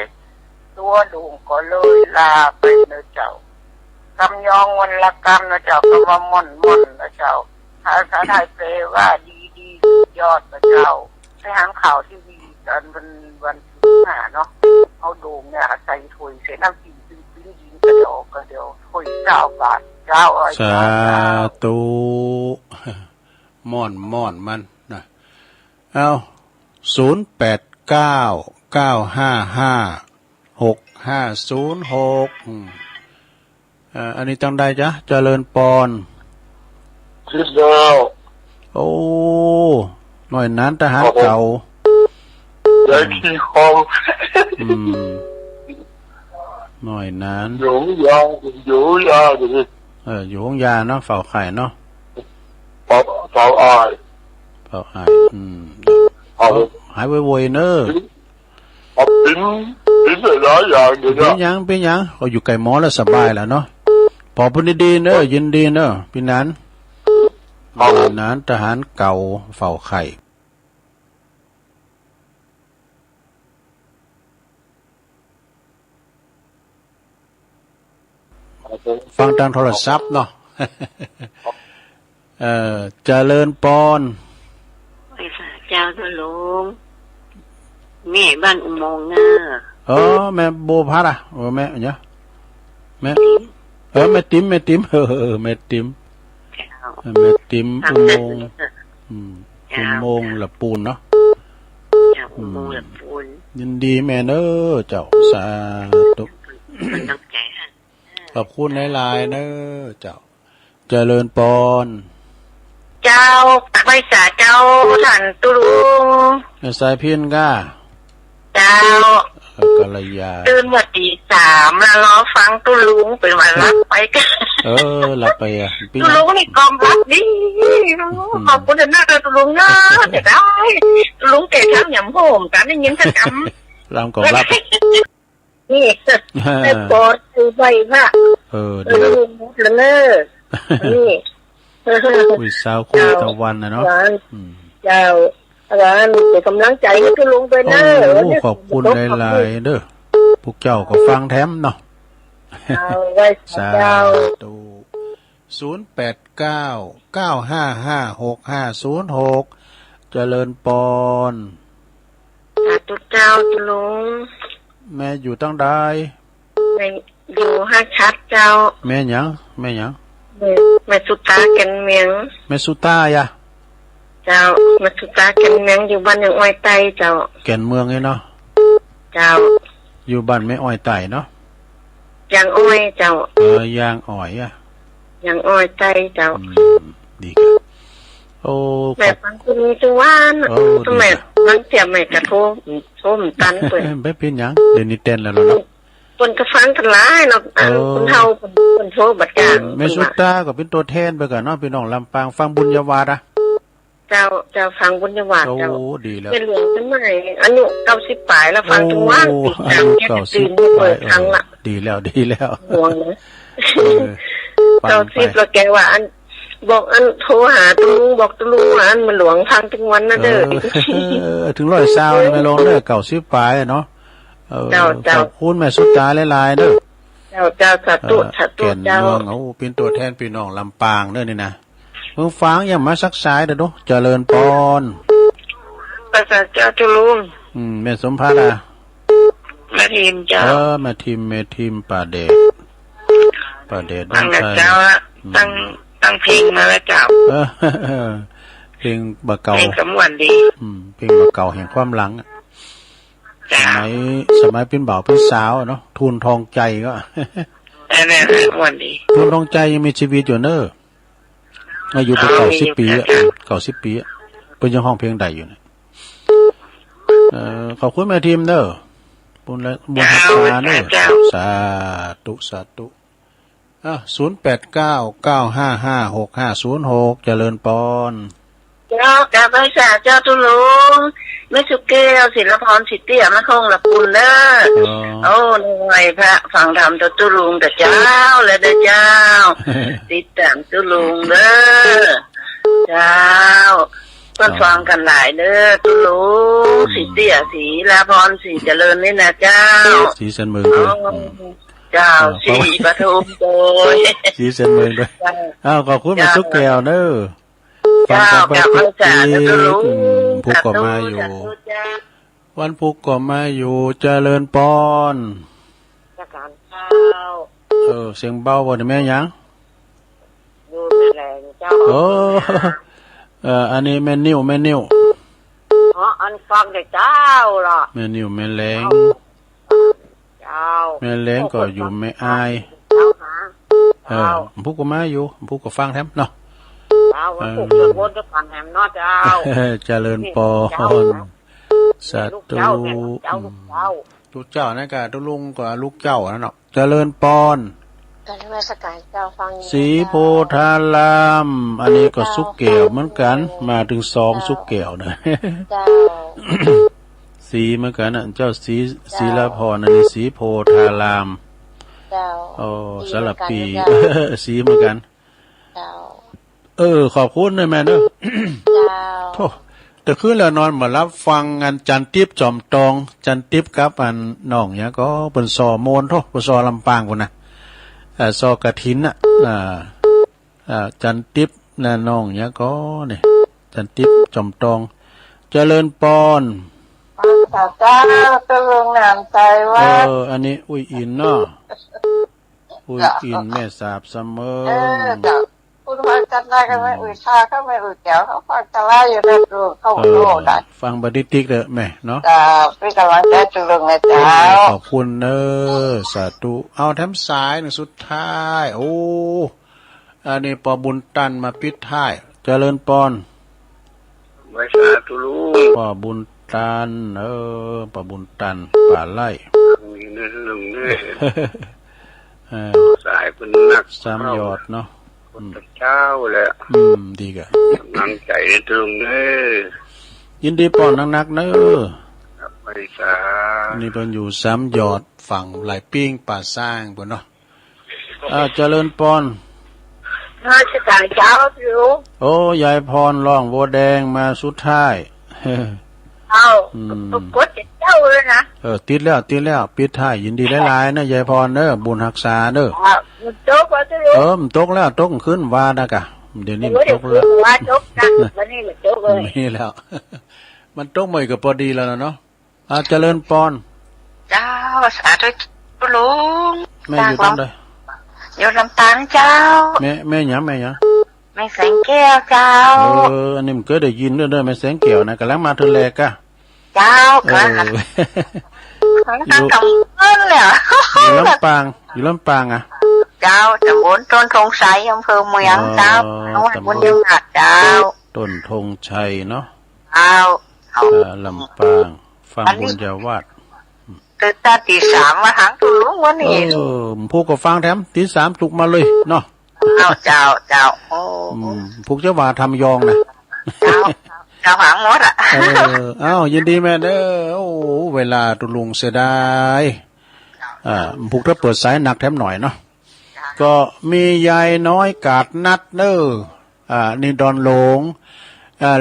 ตัวลุงก็เลยลาไปเนอะเจ้ากำยองวันละกำนะเจ้าก็ว่าม่อนนะเจ้าภาษาไทยแปลว่าดียอดนะเจ้าไปหางข่าวทีวีตอนวันที่5เนาะเอาโด่งเนี่ยใส่ถ้วยเสน้ำจิ้มปิ้งยิงกระเดียวถ้วย9 บาทเจ้าอ้อย สาธุม่อนมันนะเอา0899555606อันนี้ตั้งได้จ้ะเจริญปอนคิดแล้ว โอ้หน่อยนั้นทหารเก่าใจขี้คอมหน่อยนั้นอยู่ยาดิอยู่ห้องยาเนาะเฝ้าไข่เนาะเฝ้าอายหายไวๆเนอะเป็นหลายอย่างเดี๋ยวเป็นยังเขาอยู่ไก่หมอแล้วสบายแล้วเนาะพอพูดดีๆเนอะยินดีเนอะพี่นั้นทหารเก่าเฝ้าไข่ฟังทางโทรศัพท์เนาะเจริญปอนไปฝากเจ้าตัวลุงแม่บ้านอุโมงค์เนอะแม่โบพัดแม่เนี่ยแม่แม่ติ๋มแม่ติ๋มอุโมงค์ละปูนเนาะอุโมงค์ละปูนยินดีแม่เนอะเจ้าสาธุขอบคุณหลายๆเนอะเจ้าเจริญปอนเจ้าไปสาเจ้าท่านตุลุงสายพินก้าเจ้ากัลยาตื่นมาตี 3แล้วล้อฟังตุลุงเป็นวันรับไปกันรับไปตุลุงนี่กอมรับดีขอบคุณนะตุลุงนะจะได้ตุลุงแก่ช้ำหยำโหมกันได้ยินสักคำรำกอมรับนี่ไอ้ปอดคือใบพระดีแล้วเนอะนี่คุยสาวคุยตะวันนะเนาะเจ้าอาจารย์เป็นกำลังใจให้ตุลุงไปนะขอบคุณหลายๆเด้อพวกเจ้าก็ฟังแถมเนาะสาธุ0899555656เจริญปอนสาธุเจ้าตุลุงแม่อยู่ตั้งใดแม่อยู่ห้าชัดเจ้าแม่หยังแม่สุตาแก่นเมียงแม่สุตายะเจ้าแม่สุตาแก่นเมียงอยู่บ้านยังอ้อยไตเจ้าแก่นเมืองไงเนาะเจ้าอยู่บ้านไม่อ้อยไตเนาะยางอ้อยเจ้ายางอ้อยอะยางอ้อยไตเจ้าดีครับโอ้แม่ฟังคุณจังว่าแม่ฟังเสียแม่กระโทมตันเปิดไม่เป็นยังเดี๋ยวนี้เต้นแล้วเนาะคนก็ฟังกันหลายเนาะคนเฒ่าคนโทบัดกลางแม่สุตาก็เป็นตัวแทนไปก่อนเนาะพี่น้องลำปางฟังบุญญาวาดเจ้าฟังบุญญาวาดเจ้าดีแล้วเป็นหลวงสมัยอายุ90ปลายแล้วฟังทุกวันอายุ90ปลายดีแล้วห่วงนะ90แล้วแกว่าอันบอกอันโทรหาตุลุงบอกตุลุงอันมันหลวงฟังทุกวันนะเด้อถึง120ไม่ลงเด้อ90ปลายเนาะเจ้าคุณแม่สุตาหลายๆเด้อเจ้าสาธุเจ้าเป็นตัวแทนพี่น้องลำปางเด้อนี่นะมึงฟังอย่ามาซักสายเด้อเนาะเจริญปอนภาษาเจ้าตุลุงแม่สมภารแม่ทีมเจ้าแม่ทีมป่าเดชตั้งเจ้าตั้งเพลงมาแล้วเจ้าเพลงบะเก่าเพลงสมวันดีเพลงบะเก่าแห่งความหลังสมัยเป็นบ่าวเป็นสาวเนาะทุนทองใจก็แน่วันดีทุนทองใจยังมีชีวิตอยู่เนอะอายุเป็น90 ปี90 ปีเป็นยังห้องเพลงใดอยู่เนี่ยขอบคุณแม่ทีมเนอะบุญและบุญหักษาเนอะสาธุ0899555656เจริญปอนเจ้ากาบไปสาเจ้าตุลุงแม่สุเกลศิลพรสิทธิ์เตี้ยมะคงละปุนเด้อหน่วยพระฟังธรรมตุลุงแต่เจ้าและเด้อเจ้าติดตามตุลุงเด้อเจ้าไป พิ่นฟังกันหลายเด้อตุลูสีเตี้ยสีลาพรสีเจริญนี่นะเจ้าสีเสนเมืองด้วยเจ้าสีปทุมโดยสีเสนเมืองด้วยขอบคุณมาสุกแก้วเด้อฟังกันไปทุกทีพุกก็มาอยู่วันพุกก็มาอยู่เจริญปอนเสียงเบาบ่ได้แม่ยังอยู่ที่แหล่เจ้าอันนี้แม่นิ้วอันฟังได้เจ้าล่ะแม่นิ้วแม่แรงเจ้าแม่แรงก็อยู่แม่อายพุกก็มาอยู่พุกก็ฟังแถมเนาะเจ้าวันพุกจะวนจะฟังแถมเนาะเจ้าเจริญปอนสาธุลูกเจ้านะกะตุลุงก็ลูกเจ้านั่นเนาะเจริญปอนการนมัสการเจ้าฟังสีโพธารามอันนี้ก็สุกแก้วเหมือนกันมาถึง2สุกแก้วนะเจ้าสีเหมือนกันน่ะเจ้าสีศิลาพรอันนี้สีโพธารามเจ้าสลับปีสีเหมือนกันเจ้าขอบคุณด้วยแม่เด้อเจ้าแต่คืนแล้วนอนมารับฟังงานจันทิพย์จอมตองจันทิพย์กับอันน้องเนี่ยก็เป็นซอโมนเป็นซอลำปางพุ่นน่ะซอกระถินน่ะจันทิพย์น่ะน้องเนี่ยก็นี่จันทิพย์จอมตองเจริญปอนเจ้าตะลงน้ำใจว่าอันนี้อุ้ยอินเนาะอุ้ยอินแม่สาบเสมอคุณฟังกันได้กันไหมชาเขาไม่แก้วเขาฟังกันได้อยู่ในตัวเขาโลได้ฟังบดิติกเด้อแม่เนาะเป็นกำลังใจจุลงนะเจ้าขอบคุณสาธุเอาแถมสายหนึ่งสุดท้ายอันนี้ปอบุญตันมาปิดท้ายเจริญปอนไว้สาธุลูกปอบุญตันปอบุญตันป่าไร่นี่เรื่องนี่สายเป็นนัก3 ยอดเนาะเจ้าแหละดีกะกำลังใจตรงนี้ยินดีปอนนักๆเนไปสานี่เป็นอยู่3 ยอดฝั่งไหลปิ้งป่าสร้างปุ่นเนาะเจริญปอนน่าจะตายเจ้าอยู่ยายพรร้องโบแดงมาสุดท้ายกดเจ้าเลยนะติดแล้วปิดท้ายยินดีหลายๆนะยายพรบุญรักษามันตกแล้วมันตกแล้วตกขึ้นว่านะกะเดี๋ยวนี้มันตกแล้วว่าตกนะวันนี้มันตกเลยนี่แล้วมันตกใหม่ก็พอดีแล้วเนาะเจริญปอนเจ้าสาธุลุงแม่อยู่ตรงใดอยู่ลำปางเจ้าแม่หยังแม่แสงแก้วเจ้าอันนี้มันก็ได้ยินเด้อแม่แสงแก้วนะกำลังมาเธอแลกะเจ้าค่ะอยู่ตรงนั้นแหละอยู่ลำปางอ่ะเจ้าตำบลต้นธงชัยอำเภอเมืองเจ้าจังหวัดบุรีรัมย์เจ้าต้นธงชัยเนาะลำปางฟังบุญญาวาสตื่นตี 3มาหางตุลุงวันนี้พวกก็ฟังแถมตี 3ตุกมาเลยเนาะเจ้าพวกเจ้าว่าทำยองนะเจ้าหางหมดยินดีแม่เด้อเวลาตุลุงเสียดายพวกถ้าเปิดสายหนักแถมหน่อยเนาะก็มียายน้อยกาดนัดนี่ดอนหลง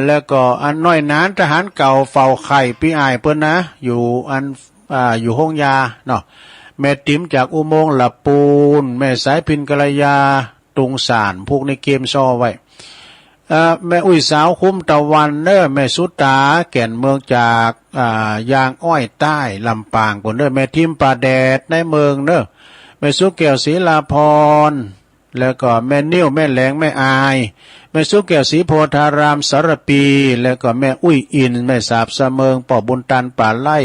แล้วก็อันน้อยนานทหารเก่าเฝ้าไข่พี่อายเพิ่นนะอยู่อยู่ห้องยาเนาะแม่ติ๋มจากอุโมงค์ละปูนแม่สายพินกัลยาตุงสารพวกในเกมซ่อไว้แม่อุ้ยสาวคุ้มตะวันแม่สุตาแก่นเมืองจากยางอ้อยใต้ลำปางพุ่นแม่ทิมป่าแดดในเมืองแม่สุแก้วศรีลาพรแล้วก็แม่นิ้วแม่แหลงแม่อายแม่สุแก้วศรีโพธารามสารปีแล้วก็แม่อุ้ยอินแม่สาบเสมิงปอบุญตันป่าไล่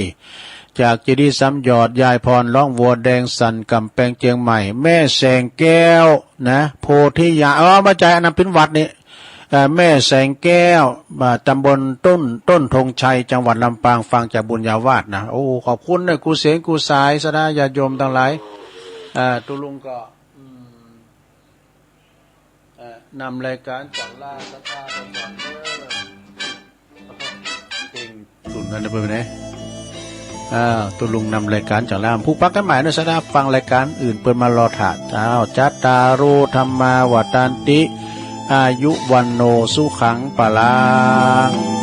จากเจดีย์ซ้ำยอดยายพรร้องวัวแดงสันกำแพงเชียงใหม่แม่แสงแก้วนะโพธิยามาใจอันนั้นเป็นวัดนี่แม่แสงแก้วตำบลต้นธงชัยจังหวัดลำปางฟังจากบุญญาวาสนะขอบคุณนะกูเสียงกูสายสดาญาโยมทั้งหลายตุลุงก็นำรายการจากล่าสตาไปก่อนเก่งสุดนั่นเลยไปไหนตุลุงนำรายการจากล่ามผู้พักกันใหม่นะสดาฟังรายการอื่นเปิดมารอถาเจ้าจัตตารุธรรมาวัตันติ อายุวันโนสุขังปะลัง